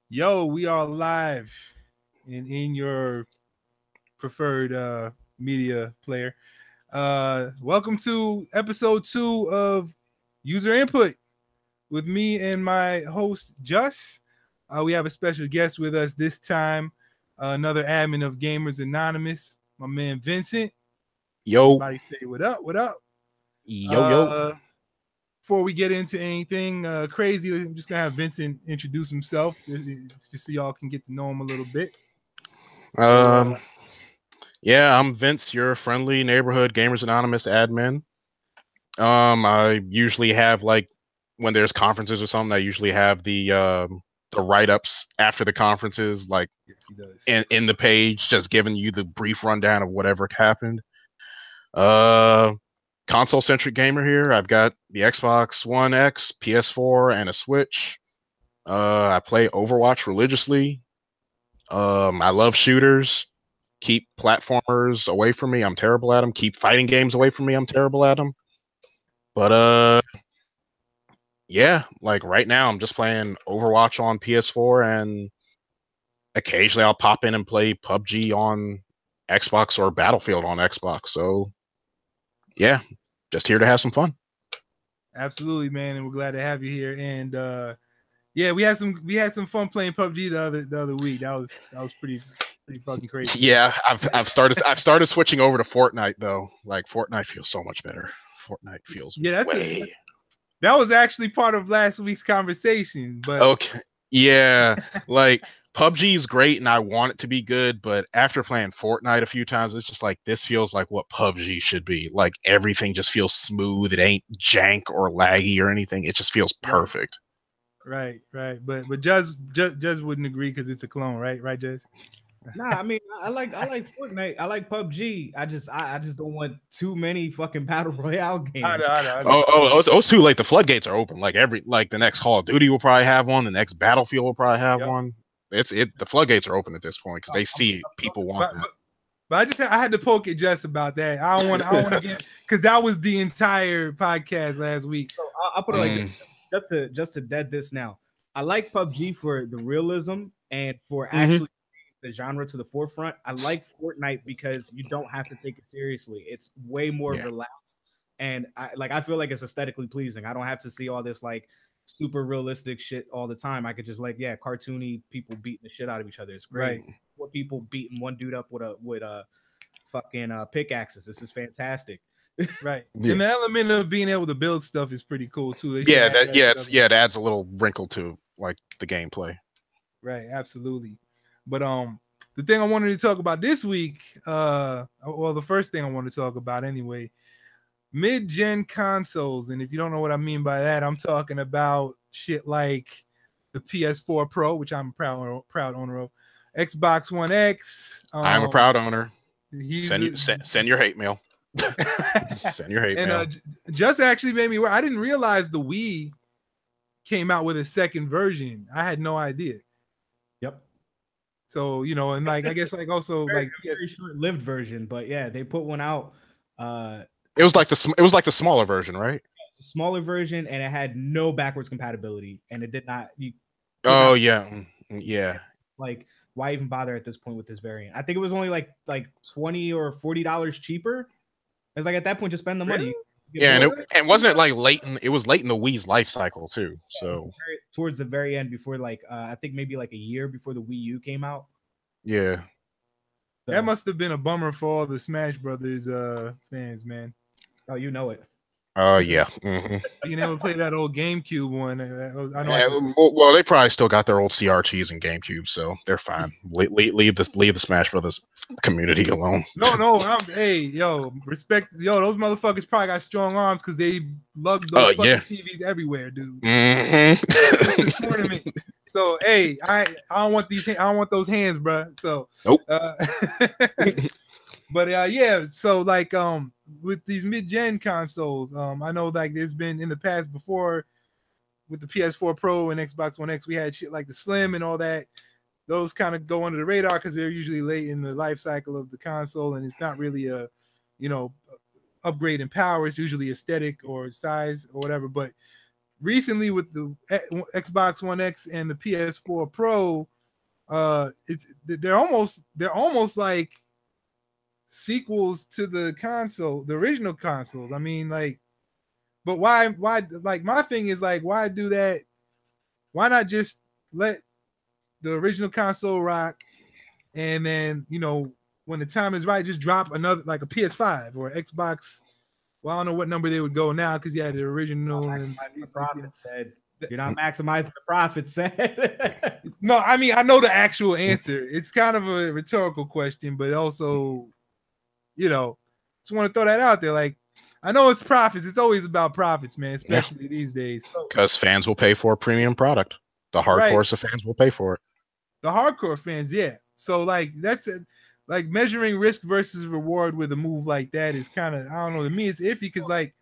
Yo, we are live in your preferred media player. Welcome to episode 2 of User Input with me and my host, Just. We have a special guest with us this time, another admin of Gamers Anonymous, my man Vincent. Yo, Everybody say what up, what up. yo. Uh, Before we get into anything crazy, I'm just gonna have Vincent introduce himself. It's just so y'all can get to know him a little bit. So Um, yeah, I'm Vince, your friendly neighborhood Gamers Anonymous admin. I usually have like when there's conferences or something, I usually have the write ups after the conferences, like yes, he does. in the page, just giving you the brief rundown of whatever happened. Uh, Console centric gamer here. I've got the Xbox One X, PS4, and a Switch. I play Overwatch religiously. I love shooters. Keep platformers away from me. I'm terrible at them. Keep fighting games away from me. I'm terrible at them. But yeah, like right now I'm just playing Overwatch on PS4, and occasionally I'll pop in and play PUBG on Xbox or Battlefield on Xbox. So yeah, just here to have some fun. Absolutely, man, and we're glad to have you here. And yeah, we had some fun playing PUBG the other week. That was pretty fucking crazy. Yeah, I've started switching over to Fortnite though. Like Fortnite feels so much better. Fortnite feels Yeah, way that was actually part of last week's conversation. But okay. Yeah, like PUBG is great and I want it to be good, but after playing Fortnite a few times, it's just like this feels like what PUBG should be. Like everything just feels smooth. It ain't jank or laggy or anything. It just feels right, perfect. right. But Juz wouldn't agree because it's a clone, right? Right, Juz? Nah, I mean, I like Fortnite. I like PUBG. I just don't want too many fucking battle royale I games. know, I know, I Oh, understand. those two, like the floodgates are open. Like the next Call of Duty will probably have one. The next Battlefield will probably have Yep. one. The floodgates are open at this point because I'm, they I'm, see I'm so people want But that. but, but I had to poke at Jess about that. I don't want to get because that was the entire podcast last week. so I'll put it like this, Mm, just to dead this now. I like PUBG for the realism and for hmm actually the genre to the forefront. I like Fortnite because you don't have to take it seriously. It's way more Yeah. relaxed, and I feel like it's aesthetically pleasing. I don't have to see all this like super realistic shit all the time. I could just like cartoony people beating the shit out of each other. It's great. Right, What people beating one dude up with a fucking pickaxes. This is fantastic. right. Yeah. And the element of being able to build stuff is pretty cool too. They should Yeah, add that that yeah, stuff. it adds a little wrinkle to like the gameplay. Right, absolutely. But the thing I wanted to talk about this week, well, the first thing I want to talk about anyway, mid-gen consoles. And if you don't know what I mean by that, I'm talking about shit like the PS4 Pro, which I'm a proud owner of, Xbox One X. I'm a proud owner. He's Send your hate mail. Send your hate and mail. just actually made me. I didn't realize the Wii came out with a second version. I had no idea. Yep. So and like I guess like also very like very short-lived version, but yeah, they put one out. It was like the smaller version, right? Smaller version, and it had no backwards compatibility, and it did not. You could Oh not yeah, yeah. like. Why even bother at this point with this variant? I think it was only like $20 or $40 cheaper. It's like at that point, just spend the really money. You get Yeah, both. and wasn't it like late in it was late in the Wii's life cycle too. It was So towards the very end before like I think maybe like a year before the Wii U came out. yeah. that So must have been a bummer for all the Smash Brothers fans, man. oh, you know it. Yeah. hmm Being able to play that old GameCube one, I know I could. Well, they probably still got their old CRTs and GameCube, so they're fine. Leave the Smash Brothers community alone. No, hey, yo, respect, yo, those motherfuckers probably got strong arms because they lugged those fucking Yeah. TVs everywhere, dude. hmm It's a tournament. So hey, I don't want I don't want those hands, bro. So Nope. uh but yeah, so like with these mid-gen consoles, I know like there's been in the past before with the PS4 Pro and Xbox One X, we had shit like the Slim and all that. Those kind of go under the radar because they're usually late in the life cycle of the console, and it's not really a, you know, upgrade in power. It's usually aesthetic or size or whatever. But recently with the Xbox One X and the PS4 Pro, they're almost like sequels to the original consoles. I mean, like, but why like my thing is like, why do that? Why not just let the original console rock, and then when the time is right, just drop another like a PS5 or Xbox. Well, I don't know what number they would go now because you had the original and the prophet said. You're not maximizing the profit said. No, I mean I know the actual answer. It's kind of a rhetorical question, but also, just want to throw that out there. Like, I know it's profits. It's always about profits, man, especially these days. Because fans will pay for a premium product. The hardcore of fans will pay for it. The hardcore fans, yeah. So like that's it. Like measuring risk versus reward with a move like that is kind of, I don't know, to me it's iffy because like,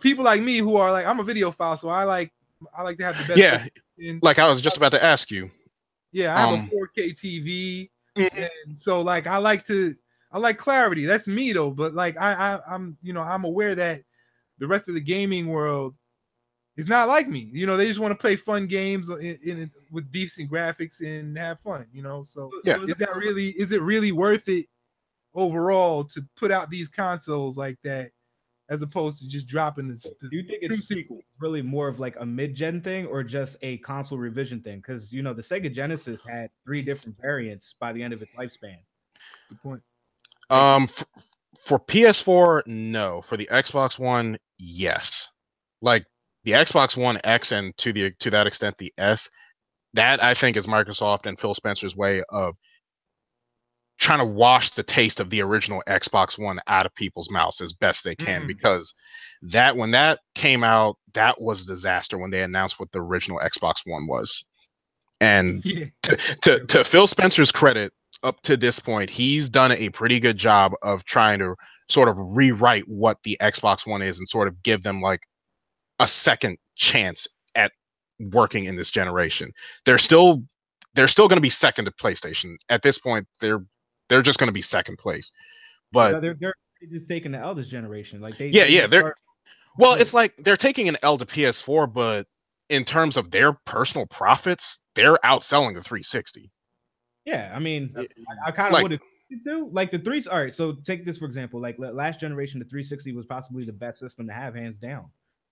people like me who are like, I'm a videophile, so I like to have the best. Yeah, like I was just about to ask you. Yeah, I have a 4K TV, and so like I like clarity. That's me though, but like I'm aware that the rest of the gaming world is not like me. They just want to play fun games with decent graphics and have fun. So yeah, is it really worth it overall to put out these consoles like that, as opposed to just dropping the Do you think it's sequel really more of like a mid-gen thing or just a console revision thing? Because the Sega Genesis had 3 different variants by the end of its lifespan. Good point. For PS4, no. For the Xbox One, yes. Like the Xbox One X and to that extent the S, that I think is Microsoft and Phil Spencer's way of trying to wash the taste of the original Xbox One out of people's mouths as best they can, because when that came out, that was a disaster when they announced what the original Xbox One was. And to Phil Spencer's credit, up to this point, he's done a pretty good job of trying to sort of rewrite what the Xbox One is and sort of give them like a second chance at working in this generation. They're still going to be second to PlayStation. At this point, they're just going to be second place. But they're just taking the eldest generation. Like it's like they're taking an L to PS4, but in terms of their personal profits, they're outselling the 360. Yeah, I mean, I kind of would have to like the threes. All right, so take this for example. Like last generation, the 360 was possibly the best system to have, hands down,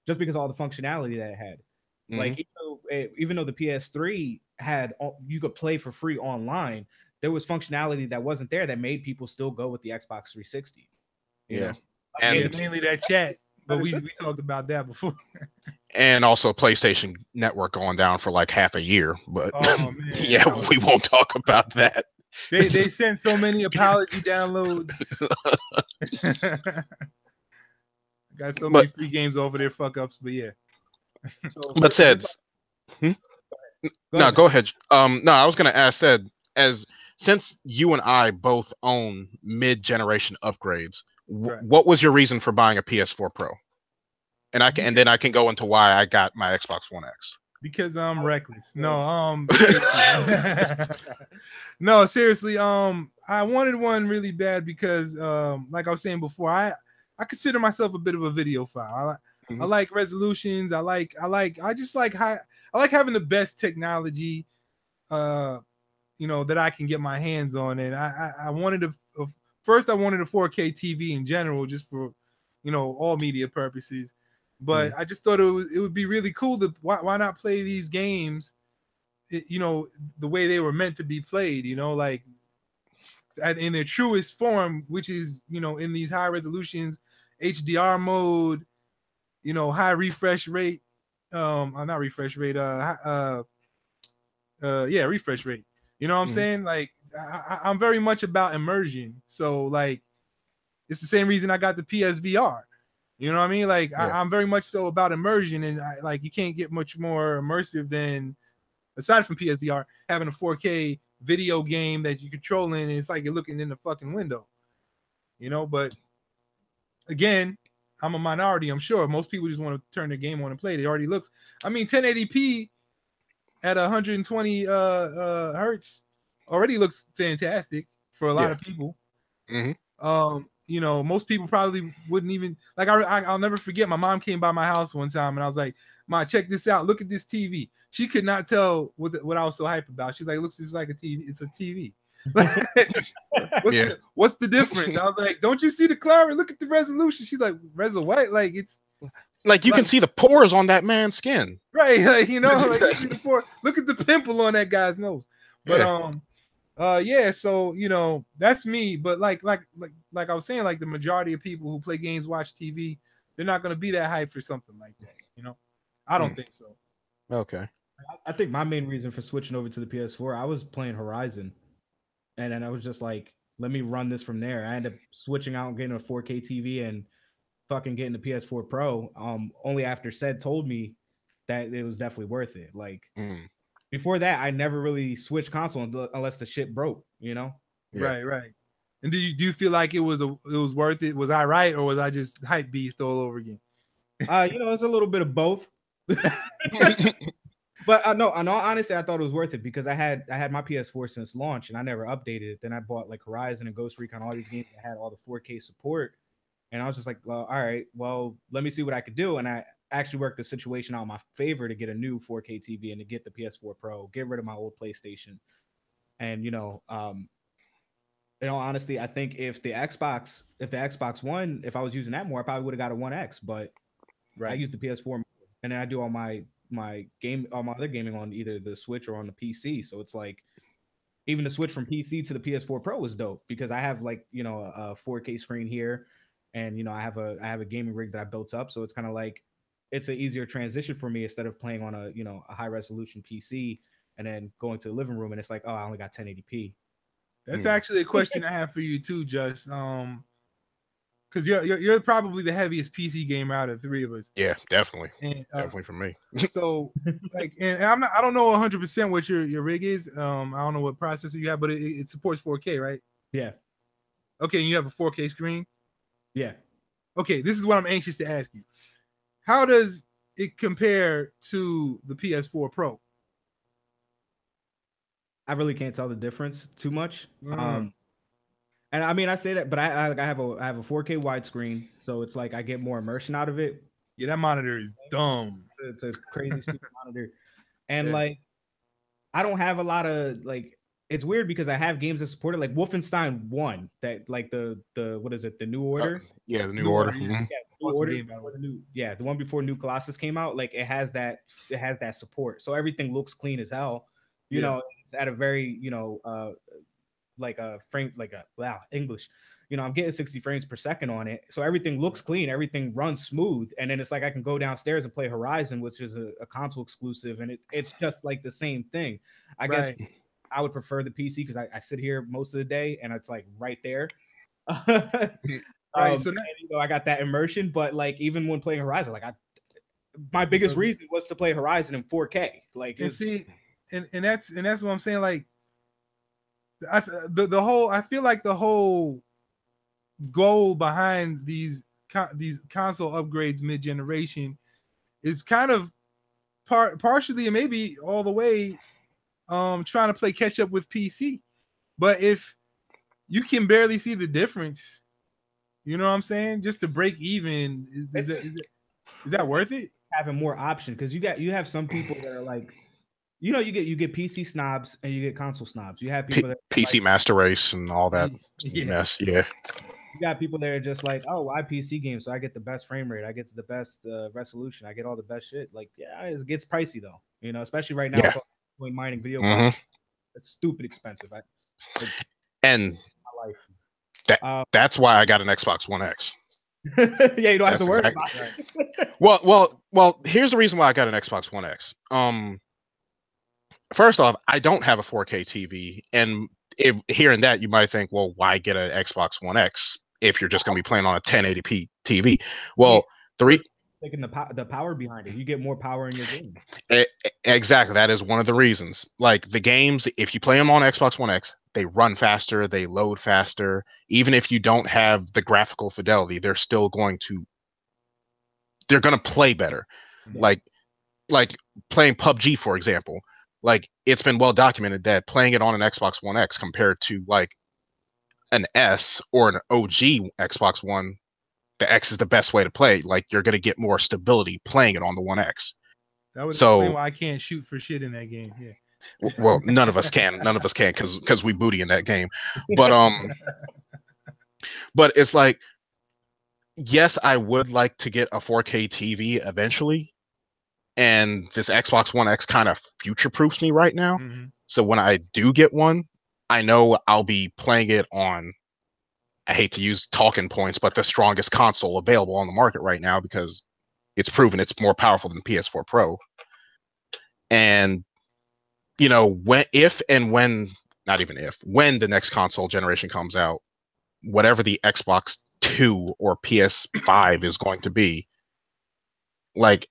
just because of all the functionality that it had. Mm-hmm. Like even though the PS3 had you could play for free online, there was functionality that wasn't there that made people still go with the Xbox 360. You know? And mainly that chat, but we talked about that before. And also PlayStation Network going down for like half a year, but we won't talk about that. They sent so many apology downloads. Got so many free games over there, fuck ups, but yeah. But Seds, go ahead. No, I was gonna ask Sed, since you and I both own mid-generation upgrades, what was your reason for buying a PS4 Pro? And then I can go into why I got my Xbox One X. Because I'm reckless. No, no, seriously. I wanted one really bad because, like I was saying before, I consider myself a bit of a videophile. I like resolutions. I like having the best technology, that I can get my hands on. And I wanted first I wanted a 4K TV in general, just for, all media purposes. But I just thought it would be really cool to why not play these games, the way they were meant to be played, like in their truest form, which is, in these high resolutions, HDR mode, high refresh rate, not refresh rate, refresh rate. You know what I'm saying? Like I'm very much about immersion. So like it's the same reason I got the PSVR. You know what I mean? Like I'm very much so about immersion, and you can't get much more immersive than, aside from PSVR, having a 4K video game that you're controlling, and it's like you're looking in the fucking window. But again, I'm a minority. I'm sure most people just want to turn their game on and play. It already looks. I mean, 1080p at 120 hertz already looks fantastic for a lot of people. Most people probably wouldn't even like. I'll never forget. My mom came by my house one time, and I was like, Ma, check this out. Look at this TV. She could not tell what I was so hype about. She's like, it looks just like a TV. It's a TV. What's the difference? I was like, don't you see the clarity? Look at the resolution. She's like, Rezo what? Like it's like you can see the pores on that man's skin. Right, like you know, like you see the pore. Look at the pimple on that guy's nose. But yeah, so you know, that's me. But like I was saying, like the majority of people who play games, watch TV, they're not gonna be that hyped for something like that. You know, I don't think so. Okay. I think my main reason for switching over to the PS4, I was playing Horizon, and then I was just like, let me run this from there. I ended up switching out and getting a 4K TV and fucking getting the PS4 Pro. Only after said told me that it was definitely worth it. Like before that, I never really switched console unless the shit broke. You know? Yeah. Right. And do you feel like it was worth it? Was I right, or was I just hype beast all over again? You know, it's a little bit of both. But no, in all honesty, I thought it was worth it because I had my PS4 since launch and I never updated it. Then I bought like Horizon and Ghost Recon, all these games that had all the 4K support. And I was just like, well, all right, well, let me see what I could do. And I actually worked the situation out in my favor to get a new 4K TV and to get the PS4 Pro, get rid of my old PlayStation. And, you know, in all honesty, I think if the Xbox One, if I was using that more, I probably would have got a One X. But I use the PS4 more, and then I do all my other gaming on either the Switch or on the PC. So it's like even the switch from PC to the PS4 Pro was dope because I have like, you know, a 4K screen here, and you know, I have a gaming rig that I built up. So it's kind of like it's an easier transition for me instead of playing on a high resolution PC and then going to the living room and it's like, oh, I only got 1080p. That's actually a question I have for you too, Just. Because you're probably the heaviest PC gamer out of the three of us. Yeah, definitely. And, definitely for me. So like, and I don't know 100% what your rig is. I don't know what processor you have, but it supports 4K, right? Yeah. Okay, and you have a 4K screen? Yeah. Okay, this is what I'm anxious to ask you. How does it compare to the PS4 Pro? I really can't tell the difference too much. And I mean, I say that, but I have a 4K widescreen, so it's like I get more immersion out of it. Yeah, that monitor is dumb. It's a crazy stupid monitor, and like I don't have a lot of like. It's weird because I have games that support it, like Wolfenstein 1, that like the what is it, the New Order? Yeah, the New Order. Yeah, the one before New Colossus came out. Like it has that support, so everything looks clean as hell. You know, it's at a very like a frame, English, you know, I'm getting 60 frames per second on it. So everything looks clean, everything runs smooth. And then it's like I can go downstairs and play Horizon, which is a console exclusive. And it's just like the same thing. I guess I would prefer the PC because I sit here most of the day and it's like right there. So now, you know, I got that immersion, but like even when playing Horizon, like my biggest reason was to play Horizon in 4K. Like, and see, and that's what I'm saying. Like, I feel like the whole goal behind these console upgrades mid-generation is kind of partially and maybe all the way trying to play catch up with PC. But if you can barely see the difference, you know what I'm saying? Just to break even, is that worth it? Having more option, because you have some people that are like, you know, you get PC snobs and you get console snobs. You have people that PC like, Master Race and all that mess. Yeah. You got people that are just like, oh, I PC games, so I get the best frame rate, I get the best resolution, I get all the best shit. Like, yeah, it gets pricey though. You know, especially right now with mining video cards. It's stupid expensive. And my life. That's why I got an Xbox One X. Yeah, you don't have to worry about it. Well, here's the reason why I got an Xbox One X. First off, I don't have a 4K TV, and hearing that, you might think, well, why get an Xbox One X if you're just going to be playing on a 1080p TV? Well, taking the power behind it, you get more power in your game. Exactly, that is one of the reasons. Like the games, if you play them on Xbox One X, they run faster, they load faster. Even if you don't have the graphical fidelity, they're going to play better. Yeah. Like playing PUBG, for example. Like it's been well documented that playing it on an Xbox One X compared to like an S or an OG Xbox One, the X is the best way to play. Like you're going to get more stability playing it on the One X. That would explain why I can't shoot for shit in that game. Yeah. Well, none of us can. None of us can because we booty in that game. But it's like, yes, I would like to get a 4K TV eventually, and this Xbox One X kind of future-proofs me right now. Mm-hmm. So when I do get one, I know I'll be playing it on, I hate to use talking points, but the strongest console available on the market right now, because it's proven it's more powerful than PS4 Pro. And, you know, when the next console generation comes out, whatever the Xbox 2 or PS5 is going to be, like,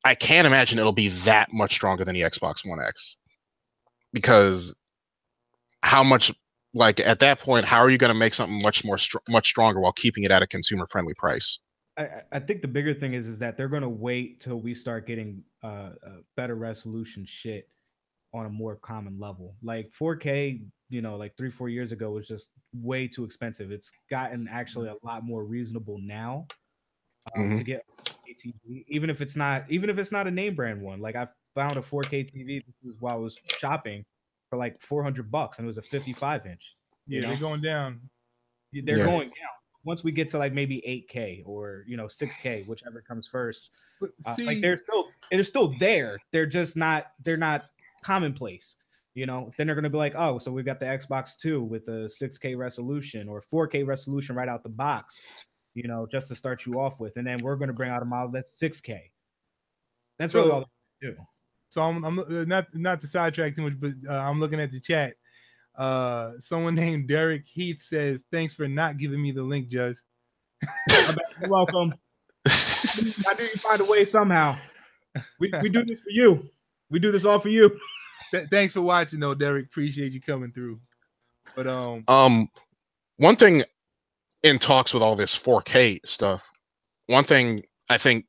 I can't imagine it'll be that much stronger than the Xbox One X. Because how much, like, at that point, how are you going to make something much stronger while keeping it at a consumer-friendly price? I think the bigger thing is that they're going to wait till we start getting better resolution shit on a more common level. Like 4K, you know, like 3-4 years ago was just way too expensive. It's gotten actually a lot more reasonable now to get a TV, even if it's not a name brand one. Like I found a 4K TV. This was while I was shopping for like $400, and it was a 55-inch. Yeah, they're going down. They're going down. Once we get to like maybe 8K or 6K, whichever comes first, like it is still there. They're not commonplace. Then they're gonna be like, oh, so we've got the Xbox 2 with the 6K resolution or 4K resolution right out the box, just to start you off with, and then we're gonna bring out a model that's 6K. That's really all they do. So I'm not to sidetrack too much, but I'm looking at the chat. Someone named Derek Heath says, "Thanks for not giving me the link, Judge." You're welcome. I knew you'd find a way somehow. We do this for you. We do this all for you. Thanks for watching, though, Derek. Appreciate you coming through. But one thing in talks with all this 4K stuff, one thing I think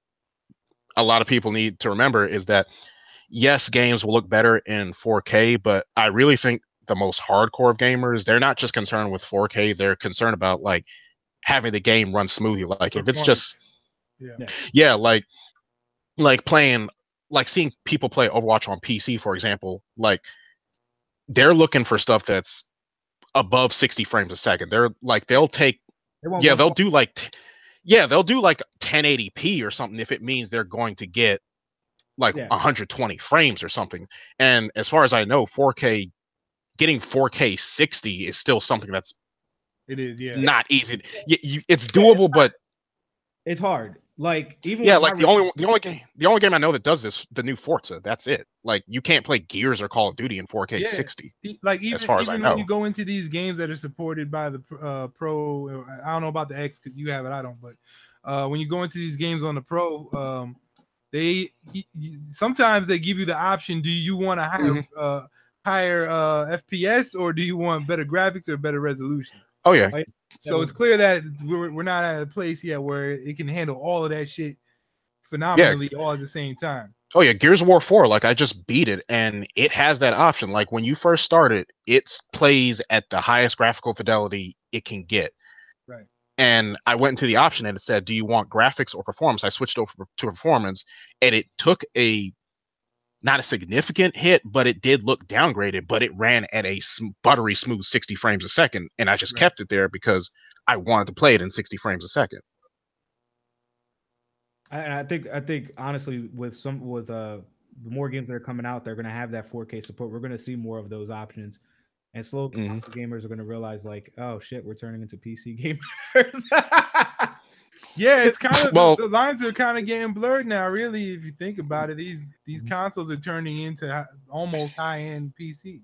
a lot of people need to remember is that yes, games will look better in 4K, but I really think the most hardcore of gamers, they're not just concerned with 4K, they're concerned about like having the game run smoothly. Like if it's just like playing, like seeing people play Overwatch on PC, for example, like they're looking for stuff that's above 60 frames a second. They're like they'll do like 1080p or something if it means they're going to get like 120 frames or something. And as far as I know, 4K, getting 4K 60 is still something that's not easy. It's doable, but it's hard. Like even like the only game I know that does this, the new Forza. That's it. Like you can't play Gears or Call of Duty in 4K 60. Like as far as I know, when you go into these games that are supported by the Pro, I don't know about the X because you have it, I don't. But when you go into these games on the Pro, sometimes they give you the option: do you want to higher FPS or do you want better graphics or better resolution? Oh yeah. So it's clear that we're not at a place yet where it can handle all of that shit phenomenally all at the same time. Oh yeah, Gears of War 4, like I just beat it and it has that option. Like when you first start it, it plays at the highest graphical fidelity it can get. Right. And I went into the option and it said, do you want graphics or performance? I switched over to performance, and it took not a significant hit, but it did look downgraded, but it ran at a buttery smooth 60 frames a second. And I just kept it there because I wanted to play it in 60 frames a second. I think honestly, with the more games that are coming out, they're going to have that 4K support. We're going to see more of those options, and slowly gamers are going to realize like, oh shit, we're turning into PC gamers. Yeah, it's kind of the lines are kind of getting blurred now. Really, if you think about it, these consoles are turning into almost high-end PCs.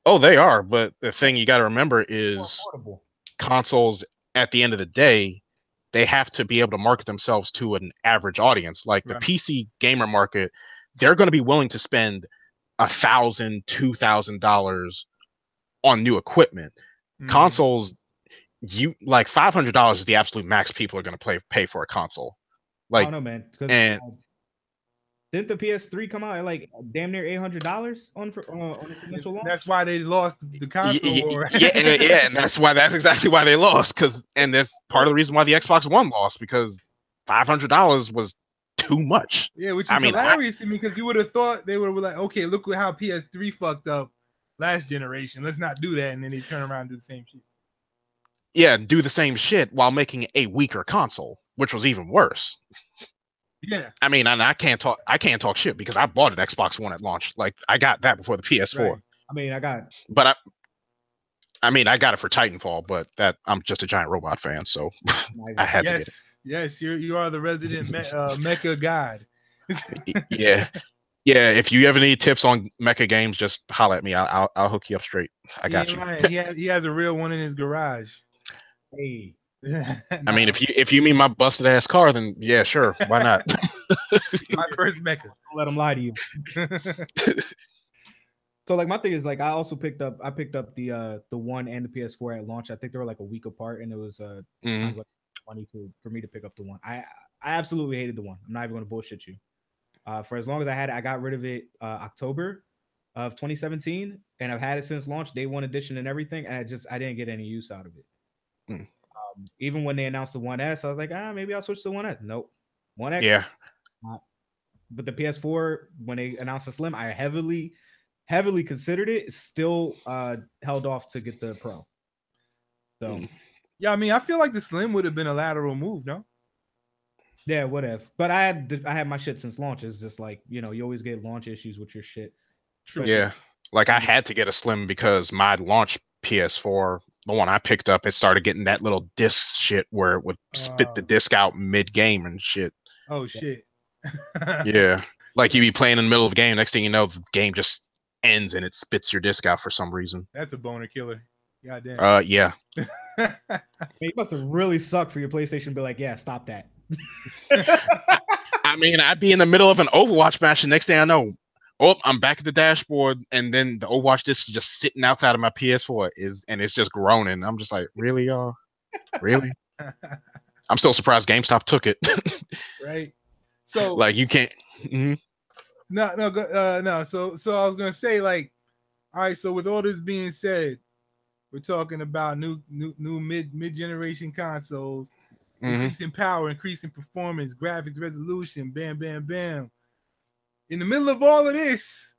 Oh, they are. But the thing you got to remember is consoles, at the end of the day, they have to be able to market themselves to an average audience. Like the PC gamer market, they're going to be willing to spend $1,000, $2,000 on new equipment. Consoles, you like $500 is the absolute max people are going to pay for a console. Like, I don't know, man. And didn't the PS3 come out at like damn near $800 on its initial launch? That's why they lost the console war. And that's exactly why they lost. And that's part of the reason why the Xbox One lost, because $500 was too much. Yeah, which is hilarious to me because you would have thought they were like, okay, look how PS3 fucked up last generation. Let's not do that, and then they turn around and do the same shit. Yeah, do the same shit while making a weaker console, which was even worse. Yeah, I mean, and I can't talk shit because I bought an Xbox One at launch. Like I got that before the PS4. Right. I mean, I got it for Titanfall, but that I'm just a giant robot fan, so I had to get it. Yes, you are the resident mecha god. Yeah. If you ever need tips on mecha games, just holler at me. I'll hook you up straight. I got you. Right. He has a real one in his garage. Hey. I mean, if you mean my busted ass car, then yeah, sure, why not? My first mecha. Don't let him lie to you. So like my thing is like I picked up the one and the PS4 at launch. I think they were like a week apart, and it was kind of like money for me to pick up the one. I absolutely hated the one. I'm not even going to bullshit you. For as long as I had it, I got rid of it October of 2017, and I've had it since launch, day one edition and everything. And I didn't get any use out of it. Even when they announced the 1S, I was like, maybe I'll switch to 1S. Nope, 1X. Yeah. But the PS4, when they announced the Slim, I heavily considered it. Still held off to get the Pro. So yeah, I mean, I feel like the Slim would have been a lateral move, no? Yeah, whatever. But I had my shit since launch. It's just like, you always get launch issues with your shit. True. Yeah. Like I had to get a Slim because my launch PS4, the one I picked up, it started getting that little disc shit where it would spit the disc out mid-game and shit. Oh, shit. Yeah. Like you be playing in the middle of a game, next thing you know, the game just ends and it spits your disc out for some reason. That's a boner killer. Goddamn. Yeah. It must have really sucked for your PlayStation to be like, yeah, stop that. I mean, I'd be in the middle of an Overwatch match, and next thing I know, I'm back at the dashboard, and then the Overwatch disc is just sitting outside of my PS4 and it's just groaning. I'm just like, really, y'all? Really? I'm still surprised GameStop took it. Right. So like you can't. No. So I was gonna say, like, all right. So with all this being said, we're talking about new mid-generation consoles, increasing power, increasing performance, graphics resolution, bam, bam, bam. In the middle of all of this,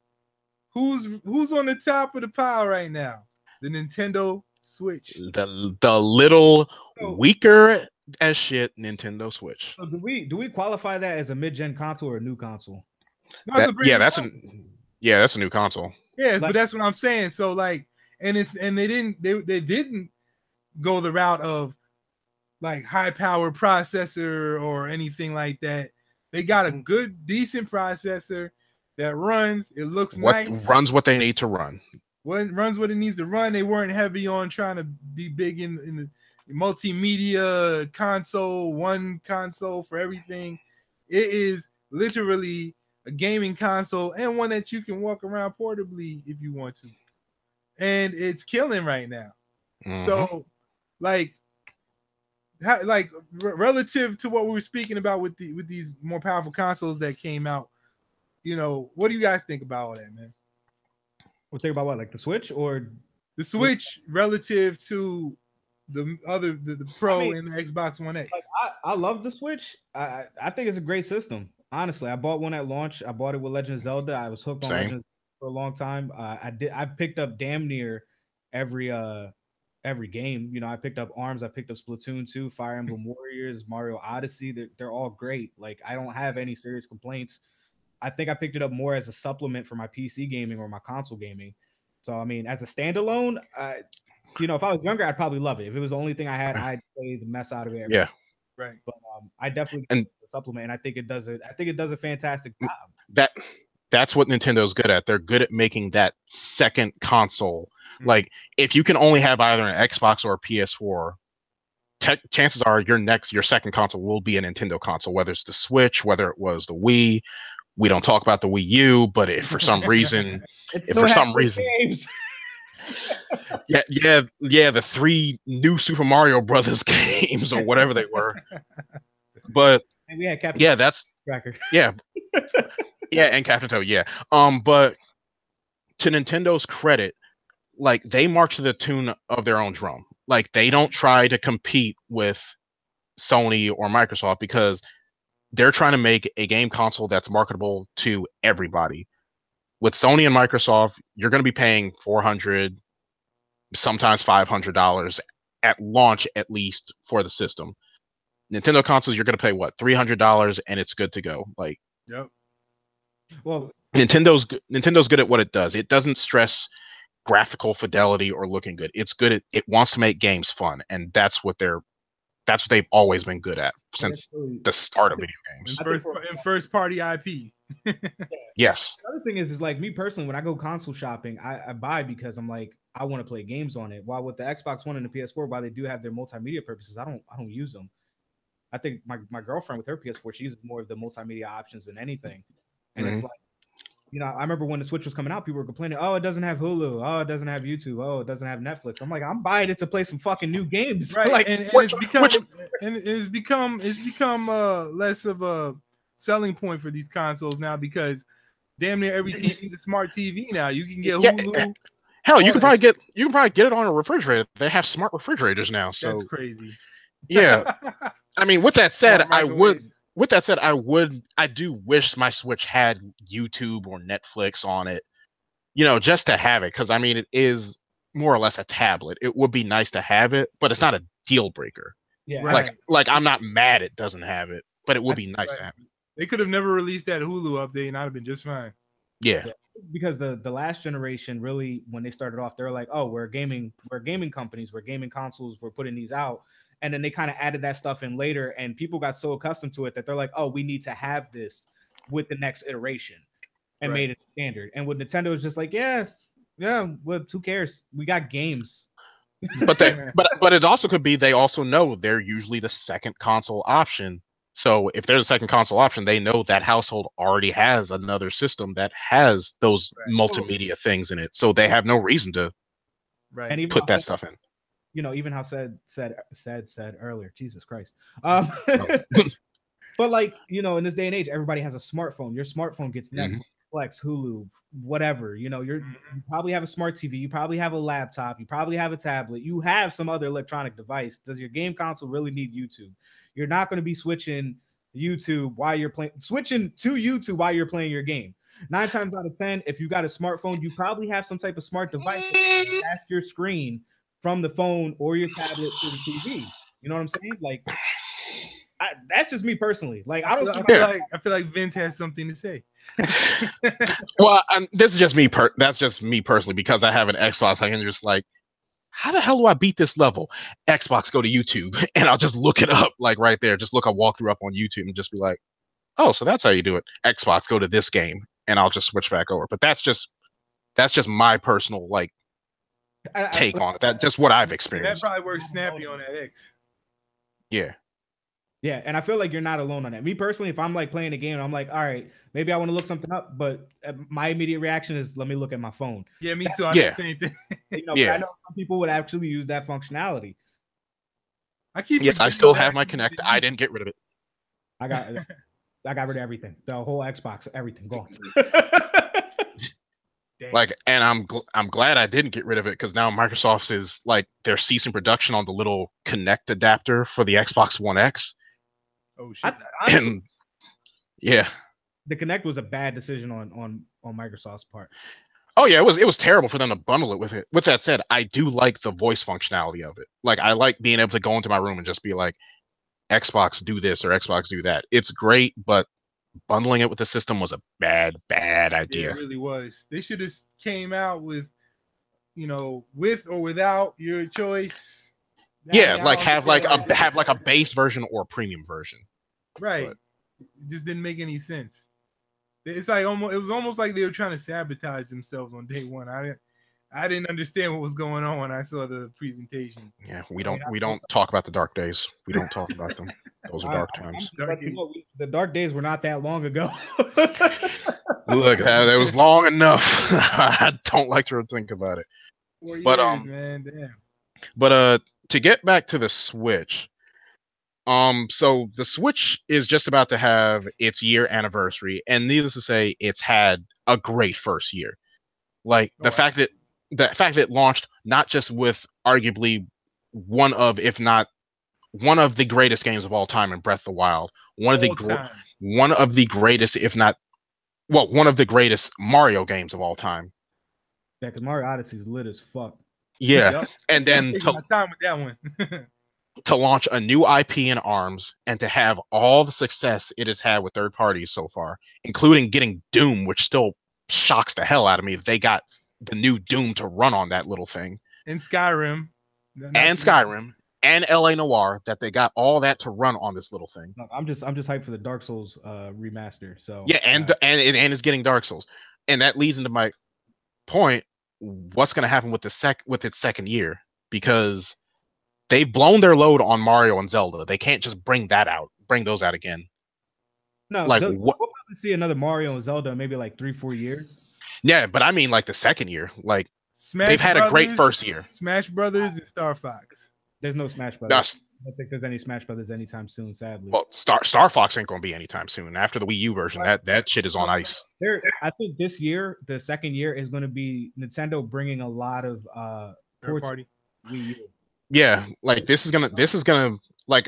who's on the top of the pile right now? The Nintendo Switch. The little weaker as shit Nintendo Switch. So do we qualify that as a mid-gen console or a new console? That's a new console. Yeah, but that's what I'm saying. So like, and they didn't go the route of like high power processor or anything like that. They got a good, decent processor that runs. It looks nice. Runs what they need to run. Runs what it needs to run. They weren't heavy on trying to be big in the multimedia console, one console for everything. It is literally a gaming console and one that you can walk around portably if you want to. And it's killing right now. So, like relative to what we were speaking about with these more powerful consoles that came out, what do you guys think about all that, man? What think about what, like the Switch or the Switch relative to the Pro and the Xbox One X? Like, I love the Switch. I think it's a great system. Honestly, I bought one at launch. I bought it with Legend of Zelda. I was hooked on Legend for a long time. I picked up damn near every game. I picked up ARMS. I picked up Splatoon 2, Fire Emblem Warriors, Mario Odyssey. They're all great. Like, I don't have any serious complaints. I think I picked it up more as a supplement for my PC gaming or my console gaming. So, I mean, as a standalone, if I was younger, I'd probably love it. If it was the only thing I had, I'd play the mess out of it. Yeah. Right. But I definitely get the supplement, and I think it does a fantastic job. That's what Nintendo's good at. They're good at making that second console. Like, if you can only have either an Xbox or a PS4, chances are your second console will be a Nintendo console, whether it's the Switch, whether it was the Wii. We don't talk about the Wii U, but if for some reason, games. the 3 new Super Mario Brothers games or whatever they were. But and we had Captain that's Tracker. Yeah, and Captain Toad. Yeah. But to Nintendo's credit, like, they march to the tune of their own drum. Like, they don't try to compete with Sony or Microsoft because they're trying to make a game console that's marketable to everybody. With Sony and Microsoft, you're going to be paying $400, sometimes $500 at launch, at least for the system. Nintendo consoles, you're going to pay what, $300, and it's good to go. Like, Yep. Well, Nintendo's good at what it does. It doesn't stress graphical fidelity or looking good. It's good at, it wants to make games fun, and that's what they've always been good at since the start of video games. And first party IP. Yes. The other thing is like me personally, when I go console shopping, I buy because I'm like, I want to play games on it. While with the Xbox One and the PS4, while they do have their multimedia purposes, I don't use them. I think my girlfriend with her PS4, she uses more of the multimedia options than anything. And it's like, I remember when the Switch was coming out, people were complaining, oh, it doesn't have Hulu, oh, it doesn't have YouTube, oh, it doesn't have Netflix. I'm like, I'm buying it to play some fucking new games. Right. Like, and it's become less of a selling point for these consoles now, because damn near every TV is a smart TV now. You can get Hulu. Hell, you can probably get it on a refrigerator. They have smart refrigerators now. So that's crazy. Yeah. I mean, with that said, I do wish my Switch had YouTube or Netflix on it, just to have it. Because I mean, it is more or less a tablet. It would be nice to have it, but it's not a deal breaker. Yeah. Right. Like I'm not mad it doesn't have it, but it would be nice to have it. They could have never released that Hulu update, and I'd have been just fine. Yeah. Because the last generation, really, when they started off, they were like, oh, we're gaming companies, we're gaming consoles, we're putting these out. And then they kind of added that stuff in later, and people got so accustomed to it that they're like, oh, we need to have this with the next iteration, and made it standard. And with Nintendo, it's just like, yeah, well, who cares? We got games. But it also could be they also know they're usually the second console option. So if they're the second console option, they know that household already has another system that has those multimedia things in it. So they have no reason to put that stuff in. Even how said earlier, Jesus Christ. But like, in this day and age, everybody has a smartphone. Your smartphone gets Netflix, Hulu, whatever. You probably have a smart TV, you probably have a laptop, you probably have a tablet, you have some other electronic device. Does your game console really need YouTube? You're not going to be switching to YouTube while you're playing your game. 9 times out of 10, if you got a smartphone, you probably have some type of smart device that pass your screen from the phone or your tablet to the TV. You know what I'm saying? Like, that's just me personally. Like, I feel like Vince has something to say. Well, this is just me. That's just me personally, because I have an Xbox. I can just like, how the hell do I beat this level? Xbox, go to YouTube, and I'll just look it up, like right there. Just look a walkthrough up on YouTube and just be like, oh, so that's how you do it. Xbox, go to this game, and I'll just switch back over. But that's just my personal like take on it. That's just what I've experienced. That probably works snappy on that X. Yeah. Yeah, and I feel like you're not alone on that. Me personally, if I'm like playing a game and I'm like, all right, maybe I want to look something up, but my immediate reaction is, let me look at my phone. Yeah, me too. I do the same thing. But I know some people would actually use that functionality. I still have my Kinect. I didn't get rid of it. I got rid of everything. The whole Xbox, everything gone. Like, and I'm glad I didn't get rid of it, because now Microsoft is like, they're ceasing production on the little Kinect adapter for the Xbox One X. Oh shit! And yeah, the Kinect was a bad decision on Microsoft's part. Oh yeah, it was terrible for them to bundle it with it. With that said, I do like the voice functionality of it. Like, I like being able to go into my room and just be like, Xbox do this or Xbox do that. It's great, but bundling it with the system was a bad idea. Yeah, it really was. They should have came out with, with or without your choice. Yeah, like have a base version or a premium version. Right. But it just didn't make any sense. It's like it was almost like they were trying to sabotage themselves on day one. I didn't understand what was going on when I saw the presentation. Yeah, we don't talk about the dark days. We don't talk about them. Those are dark times. The dark days were not that long ago. Look, it was long enough. I don't like to think about it. 4 years, man, damn. But to get back to the Switch, so the Switch is just about to have its year anniversary, and needless to say, it's had a great first year. Like, the fact that it launched not just with arguably one of, if not one of the greatest games of all time in Breath of the Wild. One of the greatest, if not, well, one of the greatest Mario games of all time. Yeah, because Mario Odyssey is lit as fuck. Yeah, Yep. and then I'm taking my time with that one. to launch a new IP in ARMS and to have all the success it has had with third parties so far, including getting Doom, which still shocks the hell out of me that they got the new Doom to run on that little thing. In Skyrim. And Skyrim and LA Noire, that they got all that to run on this little thing. I'm just hyped for the Dark Souls remaster. So yeah, and it's getting Dark Souls. And that leads into my point, what's going to happen with its second year, because they've blown their load on Mario and Zelda. They can't just bring those out again. No, like we'll probably see another Mario and Zelda in maybe like 3-4 years. Yeah, but I mean like the second year. Like they've had a great first year. Smash Brothers and Star Fox. There's no Smash Brothers. I don't think there's any Smash Brothers anytime soon, sadly. Well, Star Fox ain't gonna be anytime soon. After the Wii U version, that shit is on ice. I think this year, the second year, is going to be Nintendo bringing a lot of third party Wii U. Yeah, like this is gonna like.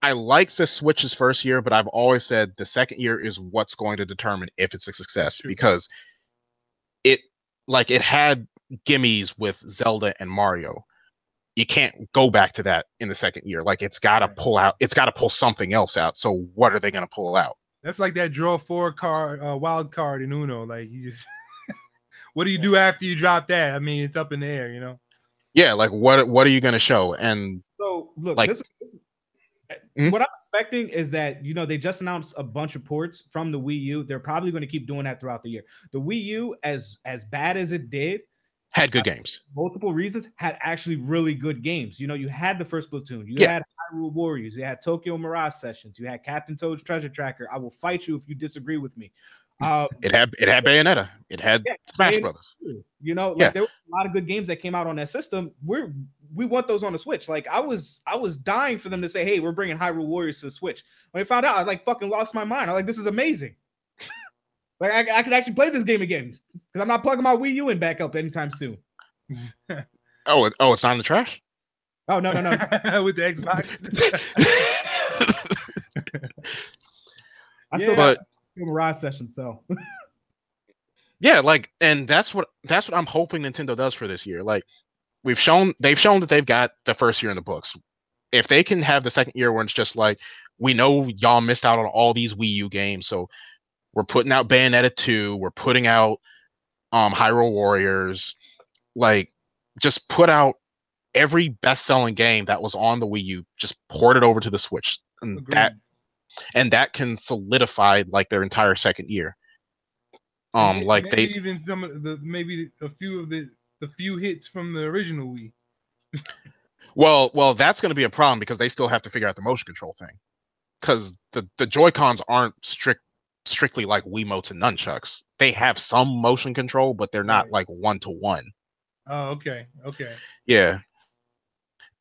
I like the Switch's first year, but I've always said the second year is what's going to determine if it's a success, because it had gimmies with Zelda and Mario. You can't go back to that in the second year. Like it's got to pull something else out. So what are they going to pull out? That's like that draw 4 card, wild card in Uno. Like you just, what do you do after you drop that? I mean, it's up in the air, you know? Yeah. Like what are you going to show? And so look, like, what I'm expecting is that, they just announced a bunch of ports from the Wii U. They're probably going to keep doing that throughout the year. The Wii U, as bad as it did, had good games. Multiple reasons, had actually really good games. You had the first Splatoon. You had Hyrule Warriors. You had Tokyo Mirage Sessions. You had Captain Toad's Treasure Tracker. I will fight you if you disagree with me. It had Bayonetta. It had Smash Brothers. There were a lot of good games that came out on that system. We want those on the Switch. Like I was dying for them to say, "Hey, we're bringing Hyrule Warriors to the Switch." When I found out, I fucking lost my mind. I'm like, "This is amazing." Like I could actually play this game again because I'm not plugging my Wii U in back up anytime soon. Oh, it's not in the trash? Oh no. With the Xbox. I still got Mirage Session, so yeah, like, and that's what I'm hoping Nintendo does for this year. Like they've shown that they've got the first year in the books. If they can have the second year where it's just like, we know y'all missed out on all these Wii U games, so we're putting out Bayonetta 2, we're putting out Hyrule Warriors, like just put out every best-selling game that was on the Wii U, just port it over to the Switch, and that can solidify like their entire second year. Like maybe even some of a few of the few hits from the original Wii. Well, that's going to be a problem because they still have to figure out the motion control thing, because the Joy-Cons aren't strictly like Wiimotes and nunchucks. They have some motion control, but they're not like one-to-one. Oh, okay. Yeah.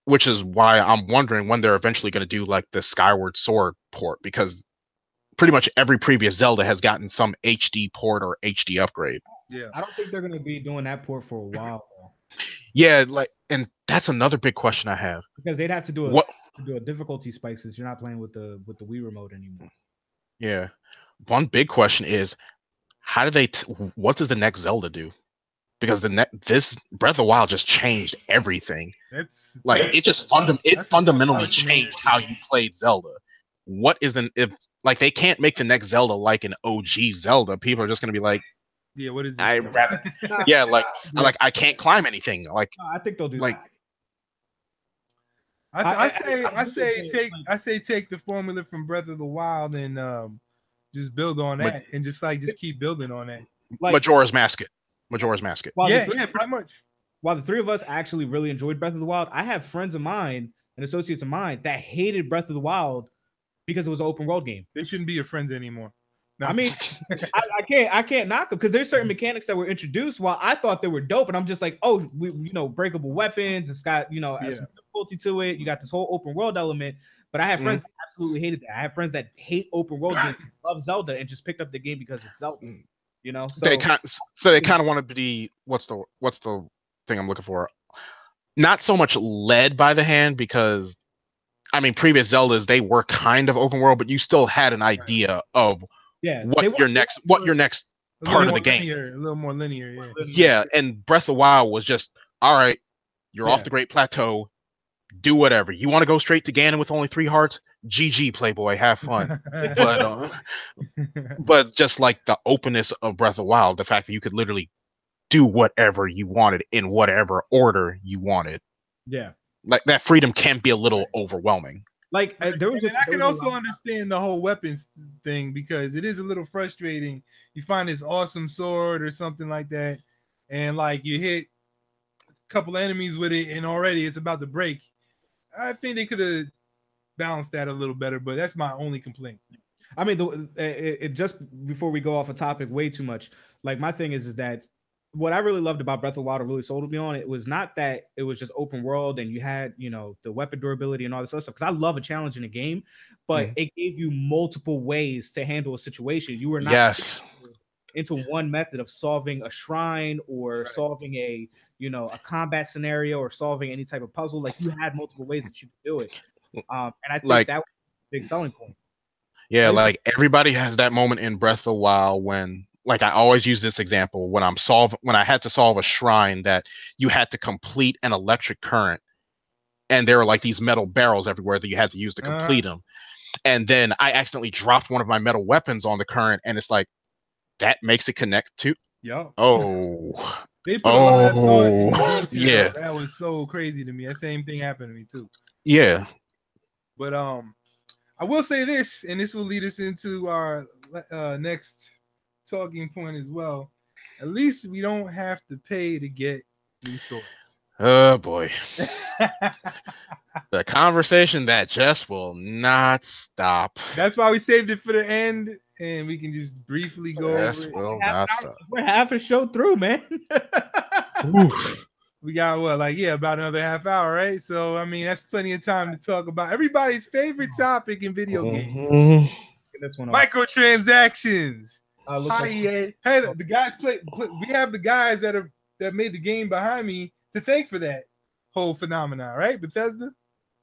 Which is why I'm wondering when they're eventually going to do like the Skyward Sword port, because pretty much every previous Zelda has gotten some HD port or HD upgrade. Yeah. I don't think they're going to be doing that port for a while, though. Yeah, like, and that's another big question I have. Because they'd have to do a difficulty spike since you're not playing with the Wii remote anymore. Yeah. One big question is, how do they what does the next Zelda do? Because this Breath of the Wild just changed everything. It fundamentally changed how you played Zelda. What is if they can't make the next Zelda like an OG Zelda? People are just gonna be like, yeah, what is this? I can't climb anything. Like, I think they'll do like, that. I say take the formula from Breath of the Wild and just build on that and just keep building on that. Like Majora's Mask. Pretty much. While the three of us actually really enjoyed Breath of the Wild, I have friends of mine and associates of mine that hated Breath of the Wild because it was an open world game. They shouldn't be your friends anymore. No. I mean, I can't knock them because there's certain mechanics that were introduced while I thought they were dope, and I'm just like, oh, breakable weapons. It's got some difficulty to it. You got this whole open world element. But I have friends that absolutely hated that. I have friends that hate open world games, love Zelda, and just picked up the game because it's Zelda. So they kind of wanted to be what's the thing I'm looking for? Not so much led by the hand, because I mean, previous Zeldas, they were kind of open world, but you still had an idea of what your next part of the game. A little more linear, yeah. Yeah, and Breath of the Wild was just, all right, you're off the Great Plateau, do whatever. You want to go straight to Ganon with only 3 hearts? GG, Playboy, have fun. But just like the openness of Breath of the Wild, the fact that you could literally do whatever you wanted in whatever order you wanted. Yeah. Like that freedom can be a little overwhelming. Like there was just, I can also understand the whole weapons thing because it is a little frustrating. You find this awesome sword or something like that, and like you hit a couple enemies with it, and already it's about to break. I think they could have balanced that a little better, but that's my only complaint. I mean, it just before we go off a topic way too much. Like my thing is that what I really loved about Breath of the Wild really sold me on it was not that it was just open world and you had, you know, the weapon durability and all this other stuff. Because I love a challenge in a game, but it gave you multiple ways to handle a situation. You were not into one method of solving a shrine or solving a, you know, a combat scenario or solving any type of puzzle. Like you had multiple ways that you could do it. And I think that was a big selling point. Yeah, like everybody has that moment in Breath of the Wild when, like I always use this example, when I had to solve a shrine that you had to complete an electric current, and there were like these metal barrels everywhere that you had to use to complete them. And then I accidentally dropped one of my metal weapons on the current, and it's like, that makes it connect to. Oh. They put a lot of thought into detail. That was so crazy to me. That same thing happened to me too. Yeah. But I will say this, and this will lead us into our next talking point as well. At least we don't have to pay to get new swords. Oh boy. The conversation that just will not stop. That's why we saved it for the end, and we can just briefly go over it. Will not stop. We're half a show through, man. We got about another half hour, right? So I mean, that's plenty of time to talk about everybody's favorite topic in video games. This one microtransactions. Hey, the guys play. We have the guys that made the game behind me to thank for that whole phenomenon, right? Bethesda,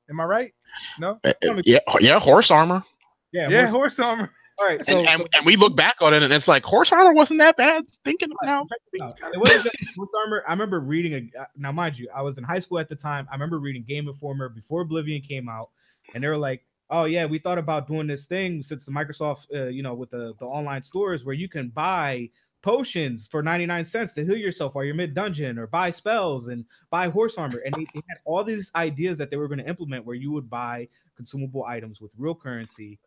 am I right? No. Yeah, horse armor. Yeah, horse armor. All right, and we look back on it, and it's like horse armor wasn't that bad. Thinking now, it wasn't just horse armor. I remember reading now, mind you, I was in high school at the time. I remember reading Game Informer before Oblivion came out, and they were like, "Oh yeah, we thought about doing this thing since the Microsoft, with the online stores where you can buy potions for 99 cents to heal yourself while you're mid dungeon, or buy spells and buy horse armor." And they had all these ideas that they were going to implement where you would buy consumable items with real currency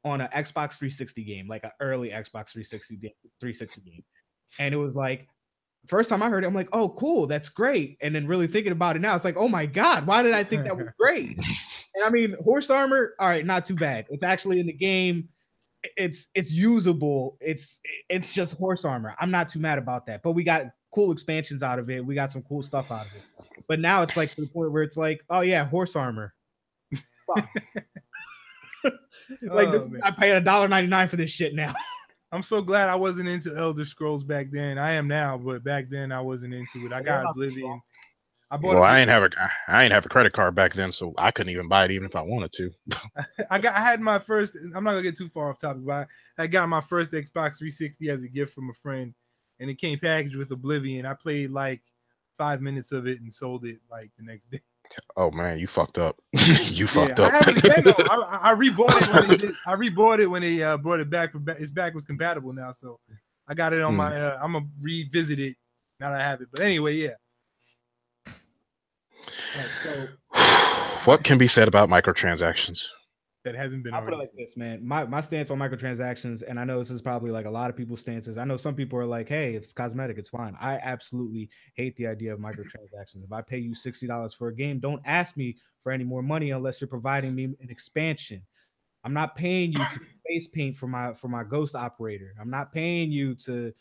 on an Xbox 360 game, like an early Xbox 360 game. And it was like, first time I heard it, I'm like, oh, cool, that's great. And then really thinking about it now, it's like, oh my God, why did I think that was great? And I mean, horse armor, all right, not too bad. It's actually in the game. It's usable. It's just horse armor. I'm not too mad about that. But we got cool expansions out of it. We got some cool stuff out of it. But now it's like to the point where it's like, oh yeah, horse armor. I pay $1.99 for this shit now. I'm so glad I wasn't into Elder Scrolls back then. I am now, but back then I wasn't into it. I got Oblivion. I ain't have a credit card back then, so I couldn't even buy it even if I wanted to. I had my first. I'm not gonna get too far off topic, but I got my first Xbox 360 as a gift from a friend, and it came packaged with Oblivion. I played like 5 minutes of it and sold it like the next day. Oh man, you fucked up. You fucked up. I have it again though. I rebought it when they did. I rebought it when they brought it back. Its back was compatible now, so I got it on my. I'm gonna revisit it now that I have it. But anyway, yeah. What can be said about microtransactions? That hasn't been. I'll put it like this, man. My stance on microtransactions, and I know this is probably like a lot of people's stances. I know some people are like, "Hey, if it's cosmetic, it's fine." I absolutely hate the idea of microtransactions. If I pay you $60 for a game, don't ask me for any more money unless you're providing me an expansion. I'm not paying you to face paint for my ghost operator. I'm not paying you to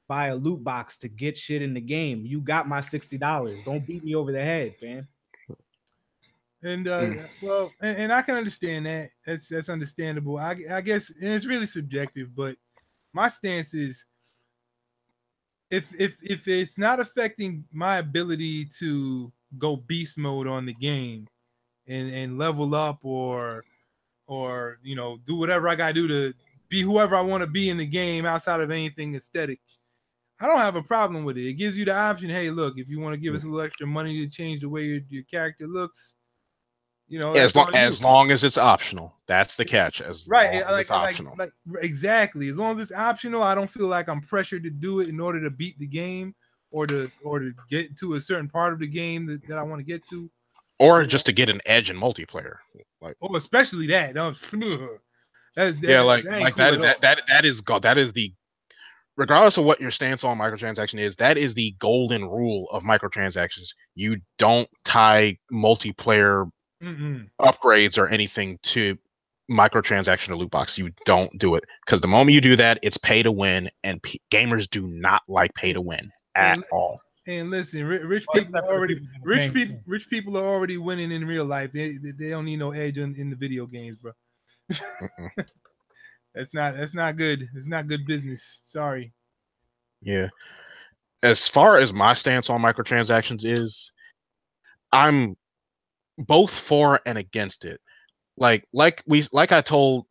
buy a loot box to get shit in the game. You got my $60. Don't beat me over the head, man. And and I can understand that. That's understandable. I guess, and it's really subjective, but my stance is if it's not affecting my ability to go beast mode on the game, and level up or do whatever I gotta do to be whoever I want to be in the game outside of anything aesthetic, I don't have a problem with it. It gives you the option. Hey, look, if you want to give us a little extra money to change the way your character looks, that's on you. As long as it's optional, that's the catch. As right, long as it's optional, like exactly. As long as it's optional, I don't feel like I'm pressured to do it in order to beat the game or to get to a certain part of the game that I want to get to, or just to get an edge in multiplayer. Like, especially that. that ain't cool at all. That is the, regardless of what your stance on microtransaction is, that is the golden rule of microtransactions. You don't tie multiplayer upgrades or anything to microtransaction or loot box. You don't do it, because the moment you do that, it's pay to win, and gamers do not like pay to win at all. And listen, rich people are already winning in real life. They don't need no edge in the video games, bro. That's not good. It's not good business. Sorry. Yeah. As far as my stance on microtransactions is, I'm both for and against it. Like I told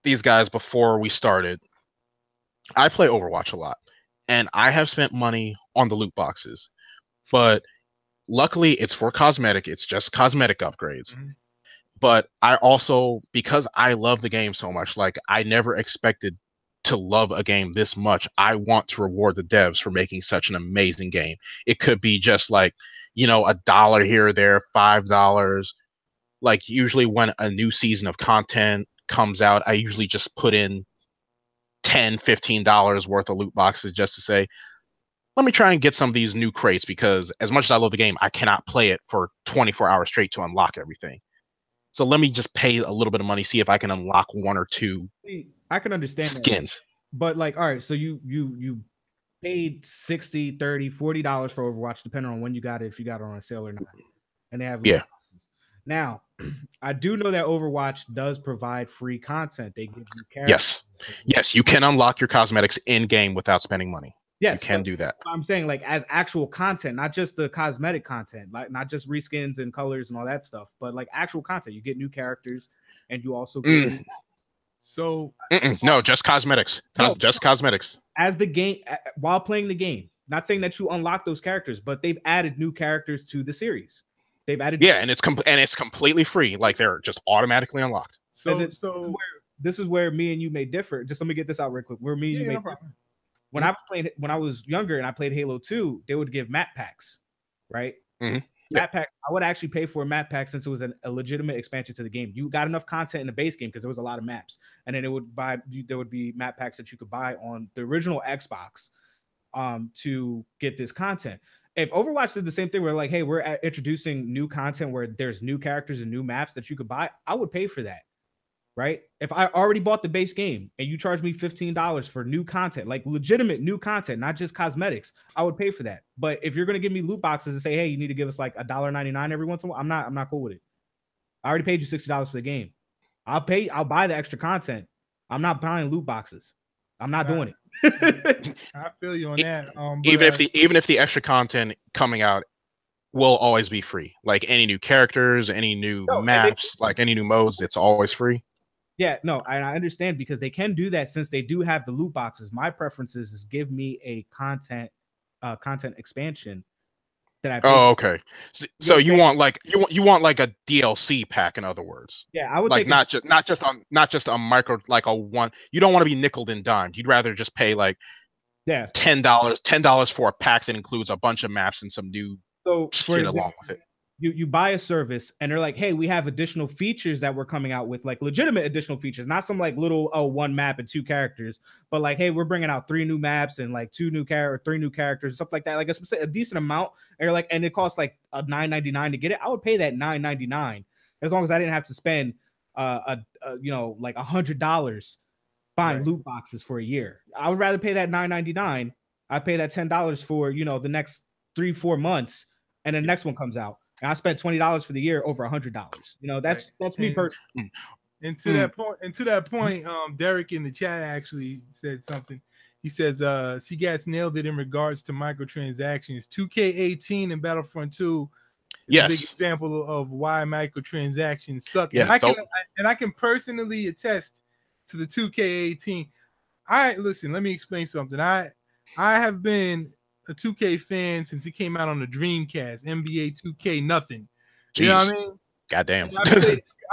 these guys before we started, I play Overwatch a lot, and I have spent money on the loot boxes, but luckily it's for cosmetic. It's just cosmetic upgrades. Mm-hmm. But I also, because I love the game so much, like, I never expected to love a game this much. I want to reward the devs for making such an amazing game. It could be just like, $1 here or there, $5. Like, usually when a new season of content comes out, I usually just put in $10, $15 worth of loot boxes just to say, let me try and get some of these new crates, because as much as I love the game, I cannot play it for 24 hours straight to unlock everything. So let me just pay a little bit of money, see if I can unlock one or two. I can understand skins. That. But like, all right, so you paid $60, $30, $40 for Overwatch, depending on when you got it, if you got it on a sale or not. And they have boxes. Now, I do know that Overwatch does provide free content. They give you characters. Yes, you can unlock your cosmetics in game without spending money. Yes, you can do that. I'm saying, like, as actual content, not just the cosmetic content, like not just reskins and colors and all that stuff, but like actual content. You get new characters, and you also get no, just cosmetics. Just cosmetics. As the game, while playing the game, not saying that you unlock those characters, but they've added new characters to the series. They've added and it's completely free. Like, they're just automatically unlocked. This is where me and you may differ. Just let me get this out real quick. Where me and you may differ. When I was younger and I played Halo 2, they would give map packs, right? Mm-hmm. Map pack. I would actually pay for a map pack since it was a legitimate expansion to the game. You got enough content in the base game because there was a lot of maps, and then there would be map packs that you could buy on the original Xbox, to get this content. If Overwatch did the same thing, we're like, hey, we're introducing new content where there's new characters and new maps that you could buy, I would pay for that. Right? If I already bought the base game and you charge me $15 for new content, like legitimate new content, not just cosmetics, I would pay for that. But if you're going to give me loot boxes and say, hey, you need to give us like $1.99 every once in a while, I'm not cool with it. I already paid you $60 for the game. I'll buy the extra content. I'm not buying loot boxes. I'm not doing it. I feel you on that. Even if the extra content coming out will always be free, like any new characters, any new maps, like any new modes, it's always free. Yeah, no, I understand, because they can do that since they do have the loot boxes. My preference is give me a content expansion that I pay for. Okay. So you want like a DLC pack, in other words. Yeah, I would like not just a micro, like a one. You don't want to be nickeled and dimed. You'd rather just pay like $10 for a pack that includes a bunch of maps and some new shit along with it. You buy a service and they're like, hey, we have additional features that we're coming out with, like legitimate additional features, not some like little one map and 2 characters, but like, hey, we're bringing out 3 new maps and like 3 new characters, stuff like that, like a decent amount. And you're like, and it costs like $9.99 to get it. I would pay that $9.99 as long as I didn't have to spend like $100 buying loot boxes for a year. I would rather pay that $9.99. I pay that $10 for the next 3-4 months, and the next one comes out. And I spent $20 for the year, over $100. That's me personally. And to that point, Derek in the chat actually said something. He says, CGAT's nailed it in regards to microtransactions. 2K18 and Battlefront 2 is a big example of why microtransactions suck. Yeah, and I can personally attest to the 2K18. Listen, let me explain something. I have been a 2K fan since it came out on the Dreamcast, NBA 2K nothing. Jeez. You know what I mean? Goddamn.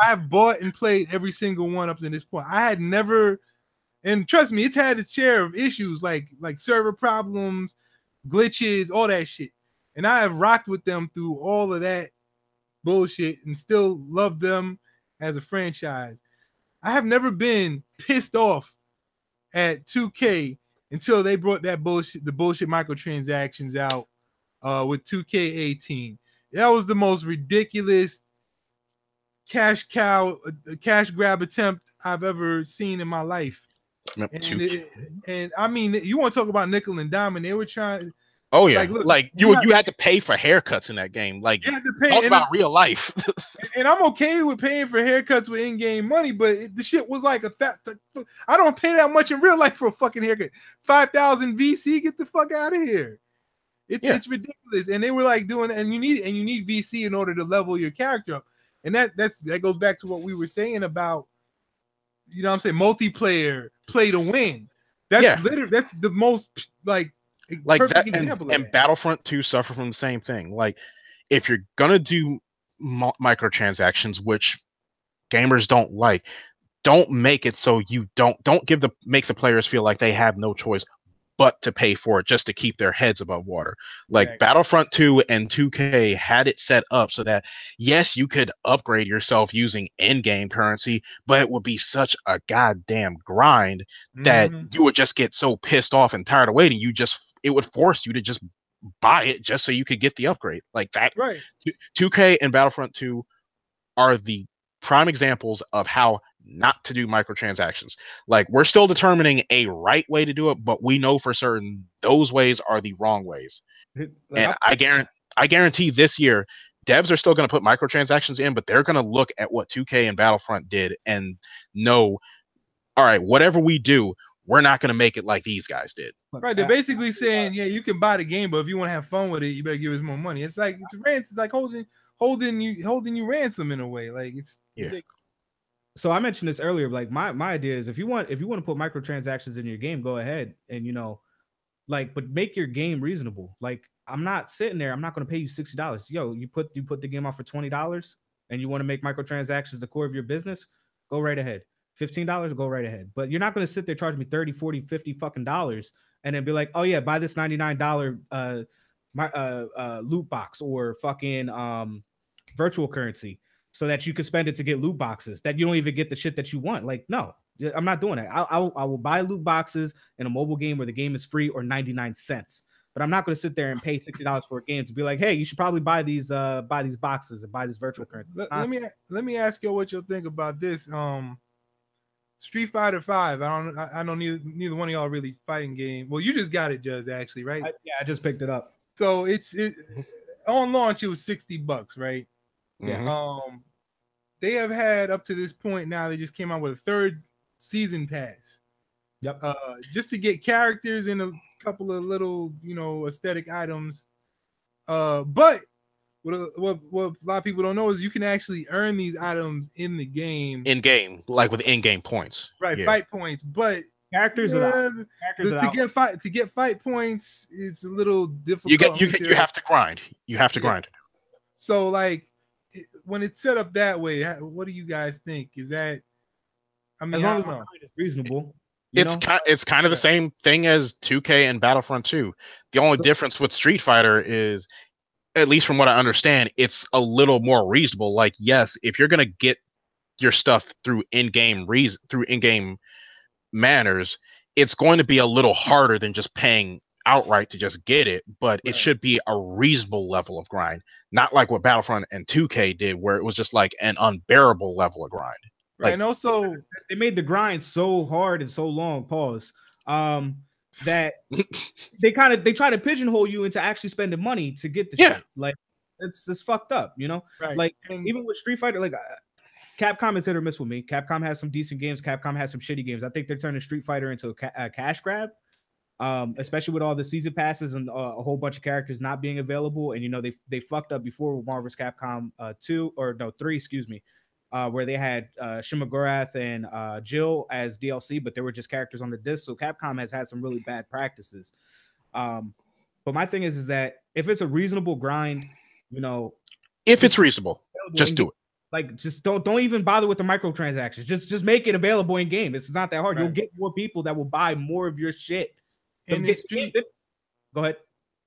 I have bought and played every single one up to this point. I had never, and trust me, it's had its share of issues like server problems, glitches, all that shit. And I have rocked with them through all of that bullshit and still love them as a franchise. I have never been pissed off at 2K until they brought the bullshit microtransactions out with 2K18. That was the most ridiculous cash grab attempt I've ever seen in my life. And I mean, you want to talk about nickel and diamond? They were trying. Oh yeah, like you had to pay for haircuts in that game. Like you had to pay. Talk about real life. And I'm okay with paying for haircuts with in-game money, but the shit was like I don't pay that much in real life for a fucking haircut. 5,000 VC, get the fuck out of here. It's ridiculous. And they were like doing, and you need VC in order to level your character up. And that goes back to what we were saying about, you know what I'm saying, multiplayer play to win. That's literally that's the most like that, and Battlefront 2 suffer from the same thing. Like, if you're gonna do microtransactions, which gamers don't like, don't make it so you don't make the players feel like they have no choice but to pay for it just to keep their heads above water. Like Battlefront 2 and 2K had it set up so that, yes, you could upgrade yourself using in-game currency, but it would be such a goddamn grind that you would just get so pissed off and tired of waiting. It would force you to just buy it just so you could get the upgrade. Like that. Right. 2K and Battlefront 2 are the prime examples of how not to do microtransactions. Like, we're still determining a right way to do it, but we know for certain those ways are the wrong ways. And I guarantee this year devs are still going to put microtransactions in, but they're going to look at what 2K and Battlefront did and know, all right, whatever we do, we're not going to make it like these guys did. Right. They're basically saying, yeah, you can buy the game, but if you want to have fun with it, you better give us more money. It's like it's like holding you ransom in a way. Like, it's ridiculous. So I mentioned this earlier. Like, my idea is if you want to put microtransactions in your game, go ahead and but make your game reasonable. Like, I'm not sitting there. I'm not going to pay you $60. Yo, you put the game off for $20 and you want to make microtransactions the core of your business, go right ahead. $15, go right ahead. But you're not going to sit there, charge me $30, $40, $50 fucking dollars and then be like, oh yeah, buy this $99 loot box or fucking virtual currency so that you can spend it to get loot boxes that you don't even get the shit that you want. Like, no, I'm not doing that. I will buy loot boxes in a mobile game where the game is free or 99 cents. But I'm not going to sit there and pay $60 for a game to be like, hey, you should probably buy these boxes and buy this virtual currency. Let me ask you what you'll think about this. Street Fighter 5. I know neither one of y'all really fighting game. Well, you just got it, Judge, actually, right? I just picked it up. So it's on launch. It was $60, right? Yeah. They have had up to this point now. They just came out with a third season pass. Yep. Just to get characters and a couple of little, aesthetic items. But what a lot of people don't know is you can actually earn these items in the game. In game, like with in-game points. Right, yeah. Fight points, but characters to get fight points is a little difficult. You have to grind. You have to grind. So like when it's set up that way, what do you guys think? Is that as long as it's reasonable? It's kind of the same thing as 2K and Battlefront 2. The only difference with Street Fighter is, at least from what I understand, it's a little more reasonable. Like, yes, if you're gonna get your stuff through in-game manners, it's going to be a little harder than just paying outright to just get it, but it should be a reasonable level of grind, not like what Battlefront and 2K did, where it was just like an unbearable level of grind. Right, and also they made the grind so hard and so long. That they try to pigeonhole you into actually spending money to get the shit. Like, it's fucked up, Right. Like, even with Street Fighter, like Capcom is hit or miss with me. Capcom has some decent games. Capcom has some shitty games. I think they're turning Street Fighter into a cash grab. Especially with all the season passes and a whole bunch of characters not being available. And they fucked up before with Marvel's Capcom 3, excuse me, where they had Shimagurath and Jill as DLC, but they were just characters on the disc. So Capcom has had some really bad practices. But my thing is that if it's a reasonable grind, if it's reasonable, just do it. Like, just don't even bother with the microtransactions. Just make it available in game. It's not that hard. Right. You'll get more people that will buy more of your shit. Go ahead.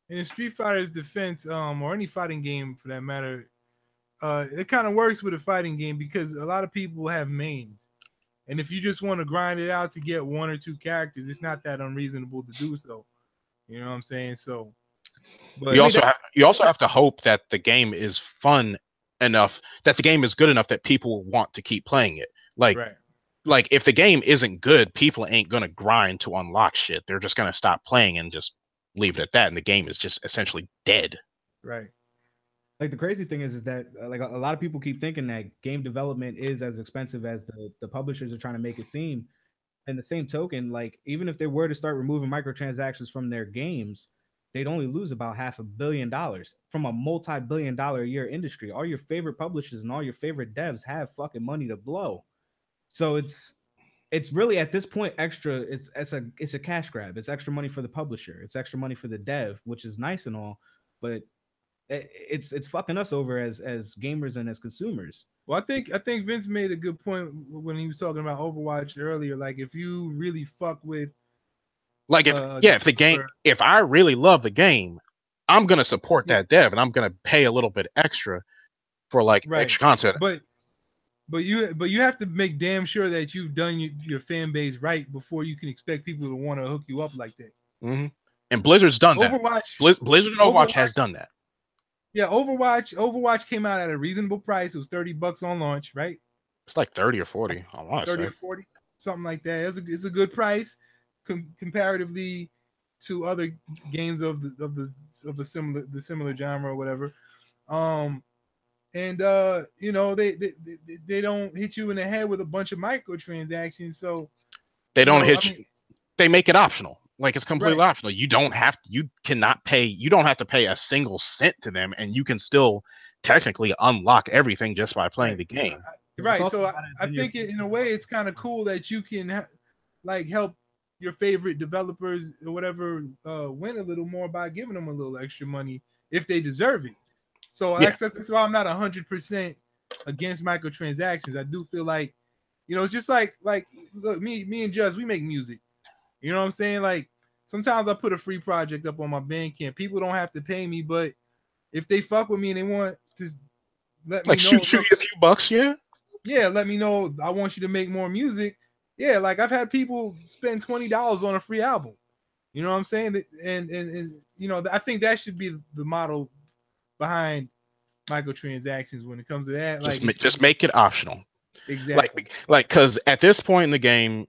In Street Fighter's defense, or any fighting game for that matter, it kind of works with a fighting game because a lot of people have mains. And if you just want to grind it out to get 1 or 2 characters, it's not that unreasonable to do so. You know what I'm saying? So, but you also have to hope that the game is fun enough, that the game is good enough that people want to keep playing it. Like if the game isn't good, people ain't gonna grind to unlock shit. They're just gonna stop playing and just leave it at that, and the game is just essentially dead. Right. Like, the crazy thing is that like a lot of people keep thinking that game development is as expensive as the publishers are trying to make it seem. And the same token, like, even if they were to start removing microtransactions from their games, they'd only lose about $500 million from a multi-billion-dollar a year industry. All your favorite publishers and all your favorite devs have fucking money to blow. So it's really at this point extra. It's a cash grab. It's extra money for the publisher. It's extra money for the dev, which is nice and all, but it's fucking us over as gamers and as consumers. Well, I think Vince made a good point when he was talking about Overwatch earlier. Like, if you really fuck with, like, if I really love the game, I'm gonna support that dev and I'm gonna pay a little bit extra for extra content. But you have to make damn sure that you've done your fan base right before you can expect people to want to hook you up like that. Mm-hmm. And Blizzard's done that. Blizzard and Overwatch has done that. Yeah, Overwatch came out at a reasonable price. It was $30 on launch, right? It's like 30 or 40 on launch. 30 or 40, something like that. It's a good price comparatively to other games of the similar genre or whatever. And they don't hit you in the head with a bunch of microtransactions. So they don't they make it optional. Like, it's completely optional. You don't have to pay a single cent to them, and you can still technically unlock everything just by playing the game. Right. So I think in a way it's kind of cool that you can help your favorite developers or whatever win a little more by giving them a little extra money if they deserve it. So that's why I'm not 100% against microtransactions. I do feel like, it's just like look, me and Judge, we make music. You know what I'm saying? Like, sometimes I put a free project up on my Bandcamp. People don't have to pay me, but if they fuck with me and they want to let me know, shoot you a few bucks, yeah, let me know. I want you to make more music. Yeah, like, I've had people spend $20 on a free album. You know what I'm saying? And I think that should be the model behind microtransactions when it comes to that. Just make it optional. Exactly. Like, because at this point in the game,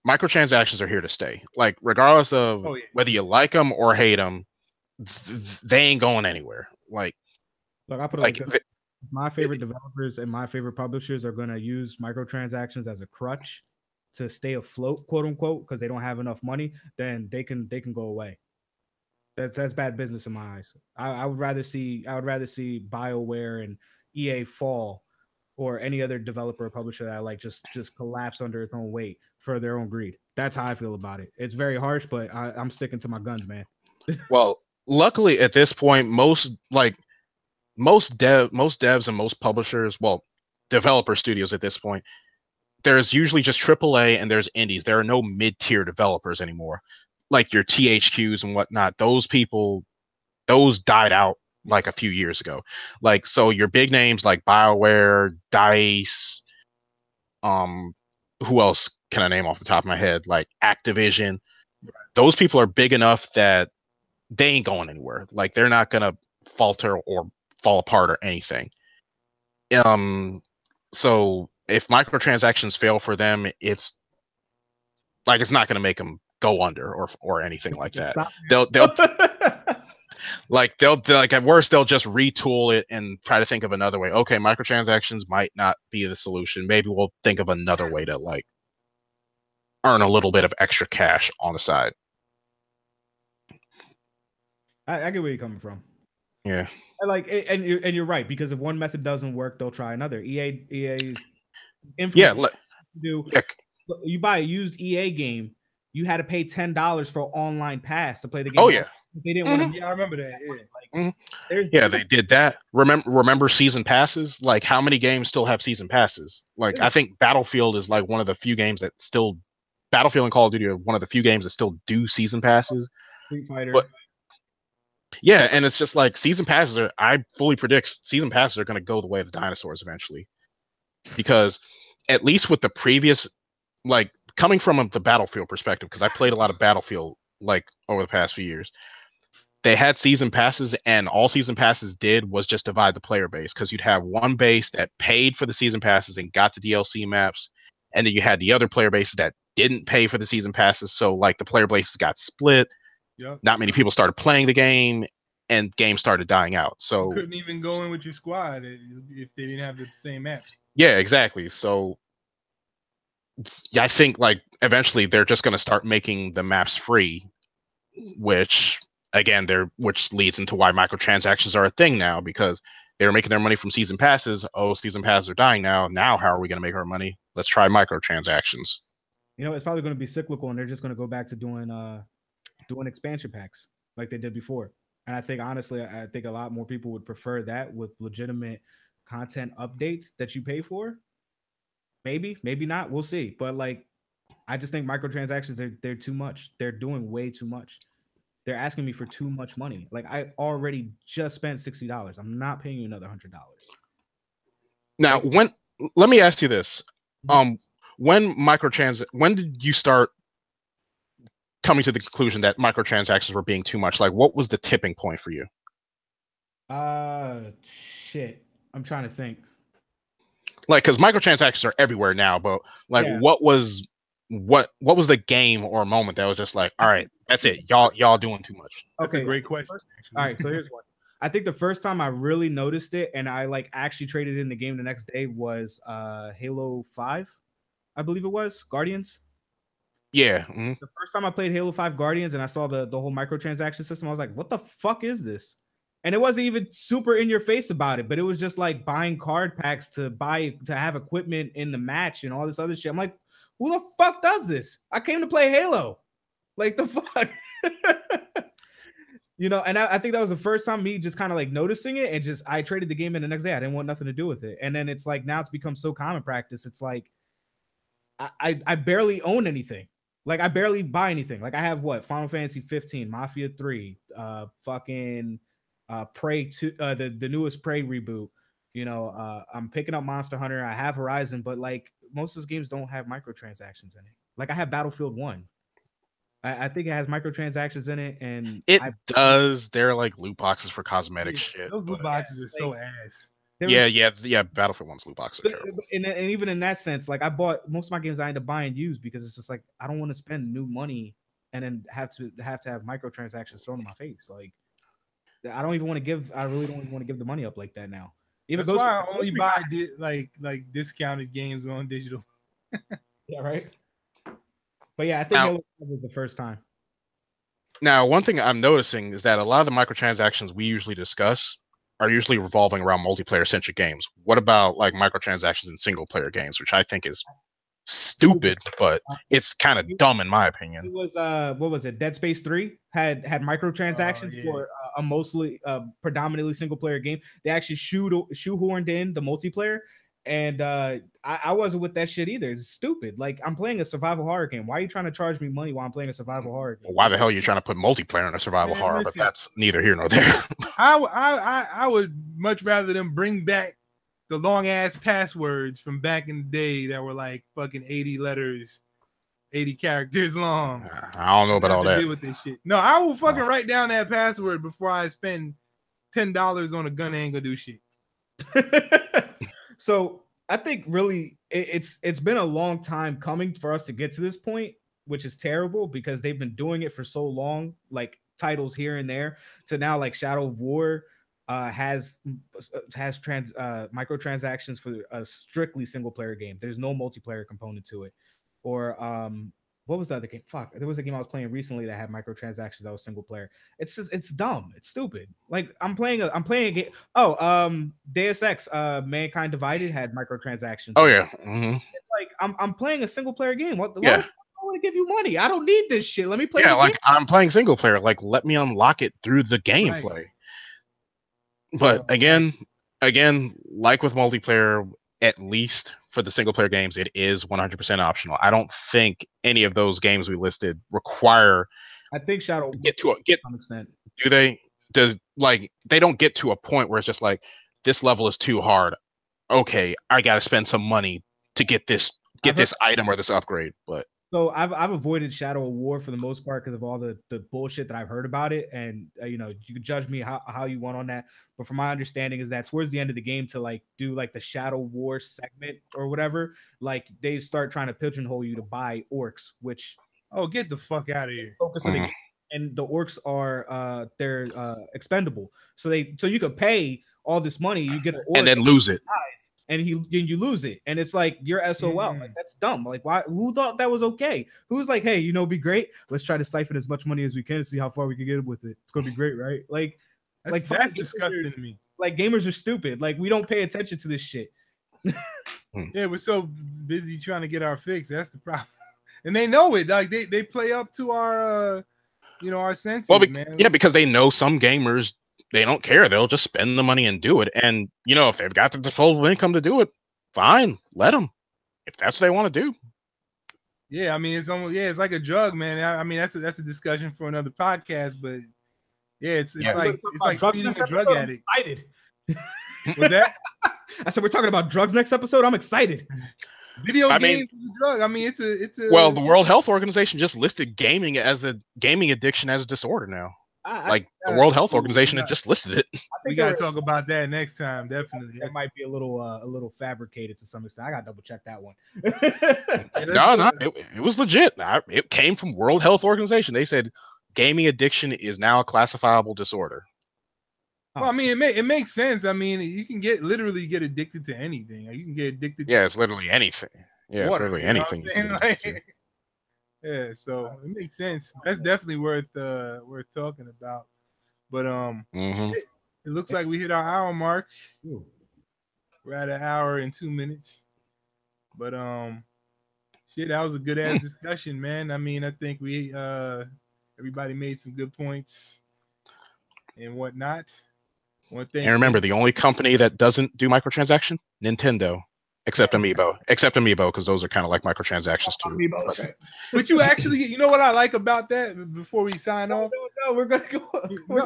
microtransactions are here to stay. Like, regardless of whether you like them or hate them, they ain't going anywhere. Like, look, I put it my favorite developers and my favorite publishers are going to use microtransactions as a crutch to stay afloat, quote unquote, because they don't have enough money. Then they can go away. That's bad business in my eyes. I would rather see BioWare and EA fall, or any other developer or publisher that I like just collapse under its own weight for their own greed. That's how I feel about it. It's very harsh, but I'm sticking to my guns, man. Well, luckily at this point, most devs and most publishers, developer studios at this point, there's usually just AAA and there's indies. There are no mid-tier developers anymore, like your THQs and whatnot. Those died out like a few years ago. Like, so your big names like BioWare, DICE, who else can I name off the top of my head? Like Activision. Those people are big enough that they ain't going anywhere. Like, they're not gonna falter or fall apart or anything. So if microtransactions fail for them, it's not gonna make them go under or anything like that. They'll at worst they'll just retool it and try to think of another way. Okay, microtransactions might not be the solution. Maybe we'll think of another way to earn a little bit of extra cash on the side. I get where you're coming from. Yeah. Like, and you're right, because if one method doesn't work, they'll try another. EA's Yeah. infamous do. Yeah. You buy a used EA game, you had to pay $10 for online pass to play the Oh game. yeah. They didn't want to. Yeah, I remember that. Yeah. Like, there's Yeah, they did that. Remember season passes? Like how many games still have season passes? Like I think Battlefield is like one of the few games that still Battlefield and Call of Duty are one of the few games that still do season passes. Street Fighter. But yeah, and it's just like season passes are I fully predict season passes are gonna go the way of the dinosaurs eventually. Because at least with the previous like coming from the Battlefield perspective, because I played a lot of Battlefield like over the past few years. They had season passes, and all season passes did was just divide the player base because you'd have one base that paid for the season passes and got the DLC maps, and then you had the other player bases that didn't pay for the season passes. So like the player bases got split. Yep. Not many people started playing the game, and games started dying out. So you couldn't even go in with your squad if they didn't have the same maps. Yeah, exactly. So yeah, I think like eventually they're just going to start making the maps free, which again which leads into why microtransactions are a thing now, because they were making their money from season passes. Oh, season passes are dying now how are we going to make our money? Let's try microtransactions. It's probably going to be cyclical, and they're just going to go back to doing expansion packs like they did before. And I think honestly, I think a lot more people would prefer that with legitimate content updates that you pay for. Maybe not, we'll see. But like, I just think microtransactions, they're too much. They're doing way too much. They're asking me for too much money. Like, I already just spent $60. I'm not paying you another $100. Now, like, let me ask you this: when did you start coming to the conclusion that microtransactions were being too much? Like, what was the tipping point for you? Shit. I'm trying to think. Like, because microtransactions are everywhere now, but like, what was the game or moment that was just like, all right, that's it, y'all doing too much? That's a great question. All right, so here's one. I think the first time I really noticed it, and I like actually traded in the game the next day, was Halo 5, I believe it was Guardians. Yeah. The first time I played Halo 5 Guardians and I saw the whole microtransaction system, I was like, what the fuck is this? And it wasn't even super in your face about it, but it was just like buying card packs to have equipment in the match and all this other shit. I'm like, who the fuck does this? I came to play Halo. Like, the fuck? And I think that was the first time me just kind of like noticing it, and just I traded the game in the next day. I didn't want nothing to do with it. And then it's like now it's become so common practice. It's like I barely own anything. Like, I barely buy anything. Like, I have what? Final Fantasy 15, Mafia 3, fucking Prey 2, the newest Prey reboot. I'm picking up Monster Hunter. I have Horizon, but like most of those games don't have microtransactions in it. Like, I have Battlefield 1. I think it has microtransactions in it, and it does. They're like loot boxes for cosmetic shit. Those loot boxes are so ass. Yeah. Battlefield 1's loot boxes are terrible. And even in that sense, like, I bought most of my games, I ended up buying used because it's just like I don't want to spend new money and then have to have microtransactions thrown in my face. Like, I really don't even want to give the money up like that now. That's why I only buy like discounted games on digital. Yeah, right. But yeah, I think Halo was the first time. Now, one thing I'm noticing is that a lot of the microtransactions we usually discuss are usually revolving around multiplayer-centric games. What about like microtransactions in single-player games, which I think is stupid, but it's kind of dumb in my opinion. It was what was it? Dead Space 3 had microtransactions for a mostly predominantly single-player game. They actually shoehorned in the multiplayer. And I wasn't with that shit either. It's stupid. Like, I'm playing a survival horror game. Why are you trying to charge me money while I'm playing a survival horror game? Why the hell are you trying to put multiplayer in a survival horror? But that's neither here nor there. I would much rather them bring back the long ass passwords from back in the day that were like fucking 80 letters, 80 characters long. I don't know about all that. Deal with this shit. No, I will fucking write down that password before I spend $10 on a gun. Ain't gonna do shit. So I think really it's been a long time coming for us to get to this point, which is terrible because they've been doing it for so long, like titles here and there, to now like Shadow of War has microtransactions for a strictly single player game. There's no multiplayer component to it. Or what was the other game? Fuck, there was a game I was playing recently that had microtransactions that was single player. It's just it's dumb. It's stupid. Like I'm playing a game. Oh, Deus Ex, Mankind Divided had microtransactions. Oh in it. yeah. Mm-hmm. Like I'm playing a single player game. Why the Yeah. fuck do I want to give you money? I don't need this shit. Let me play Yeah, the like game. I'm playing single player. Like let me unlock it through the gameplay. Right. But Right. again, like with multiplayer, at least for the single player games, it is 100% optional. I don't think any of those games we listed require I think Shadow get to a get. some extent. Do they? Does like they don't get to a point where it's just like this level is too hard. Okay, I got to spend some money to get this item or this upgrade. But So I've avoided Shadow of War for the most part because of all the bullshit that I've heard about it, and you can judge me how you want on that. But from my understanding is that towards the end of the game to like do like the Shadow War segment or whatever, like they start trying to pigeonhole you to buy orcs, which get the fuck out of here. focus of the game. And the orcs are they're expendable, so you could pay all this money, you get an orc and then lose it. And you lose it, and it's like you're SOL. Like that's dumb. Like why? Who thought that was okay? Who's like, hey, it'd be great. Let's try to siphon as much money as we can and see how far we can get with it. It's gonna be great, right? Like, that's disgusting to me. Like gamers are stupid. Like we don't pay attention to this shit. Yeah, we're so busy trying to get our fix. That's the problem, and they know it. Like they play up to our our senses. Well, man. Yeah, because they know some gamers. They don't care. They'll just spend the money and do it. And, if they've got the disposable income to do it, fine, let them. If that's what they want to do. Yeah, I mean, it's like a drug, man. I mean, that's a discussion for another podcast, but yeah, it's like feeding a drug addict. I'm excited. What's that? I said we're talking about drugs next episode. I'm excited. Video games is a drug. I mean, it's a. Well, the World Health Organization just listed gaming addiction as a disorder now. The World Health Organization had just listed it. We gotta talk about that next time, definitely. That might be a little fabricated to some extent. I gotta double check that one. No, it was legit. It came from World Health Organization. They said gaming addiction is now a classifiable disorder. Well, I mean, it makes sense. I mean, you can literally get addicted to anything. You can get addicted to it's literally anything. Yeah, water, it's literally anything. Yeah, so it makes sense. That's definitely worth talking about. But shit, it looks like we hit our hour mark. Ooh. We're at an hour and 2 minutes. But shit, that was a good ass discussion, man. I mean, I think we everybody made some good points and whatnot. And remember, the only company that doesn't do microtransaction, Nintendo. Except Amiibo, because those are kind of like microtransactions too. But you actually, you know what I like about that? Before we sign off, no, we're gonna go. No,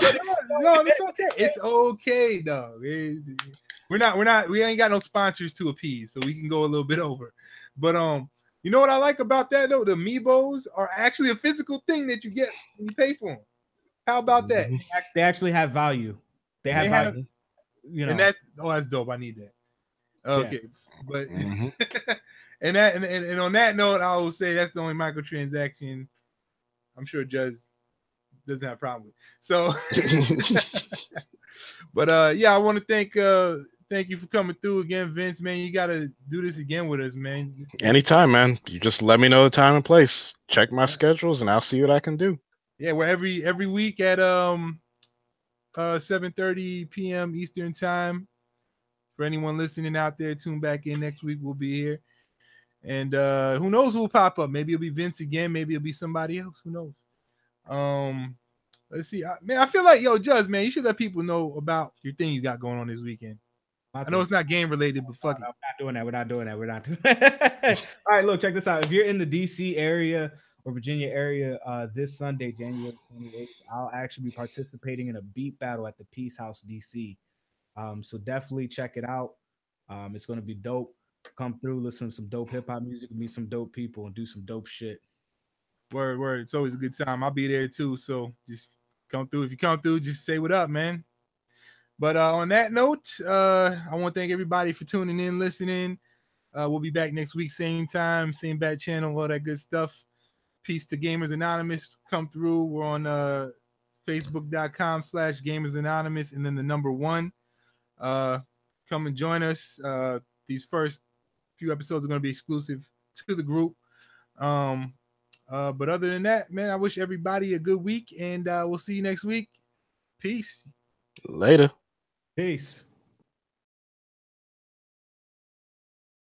it's okay. It's okay, though. We ain't got no sponsors to appease, so we can go a little bit over. But you know what I like about that though? The Amiibos are actually a physical thing that you get when you pay for them. How about that? They actually have value. They have value. And that's dope. I need that. Okay. Yeah. But and on that note, I will say that's the only microtransaction I'm sure Judge doesn't have a problem with. So, but I want to thank you for coming through again, Vince. Man, you got to do this again with us, man. Anytime, man. You just let me know the time and place. Check my schedules, and I'll see what I can do. Yeah, we're every week at 7:30 p.m. Eastern time. For anyone listening out there, tune back in next week. We'll be here. And who knows who will pop up. Maybe it'll be Vince again. Maybe it'll be somebody else. Who knows? Let's see. Man, I feel like, Judge, man, you should let people know about your thing you got going on this weekend. I know it's not game related, but fuck it. We're not doing that. All right, look, check this out. If you're in the DC area or Virginia area this Sunday, January 28th, I'll actually be participating in a beat battle at the Peace House DC. So definitely check it out. It's gonna be dope. Come through, listen to some dope hip hop music, meet some dope people, and do some dope shit. Word. It's always a good time. I'll be there too. So just come through. If you come through, just say what up, man. But on that note, I want to thank everybody for tuning in, listening. We'll be back next week, same time, same bat channel, all that good stuff. Peace to Gamers Anonymous. Come through. We're on Facebook.com/Gamers Anonymous, and then the number 1. Come and join us. These first few episodes are going to be exclusive to the group. But other than that, man, I wish everybody a good week, and we'll see you next week. Peace. Later. Peace.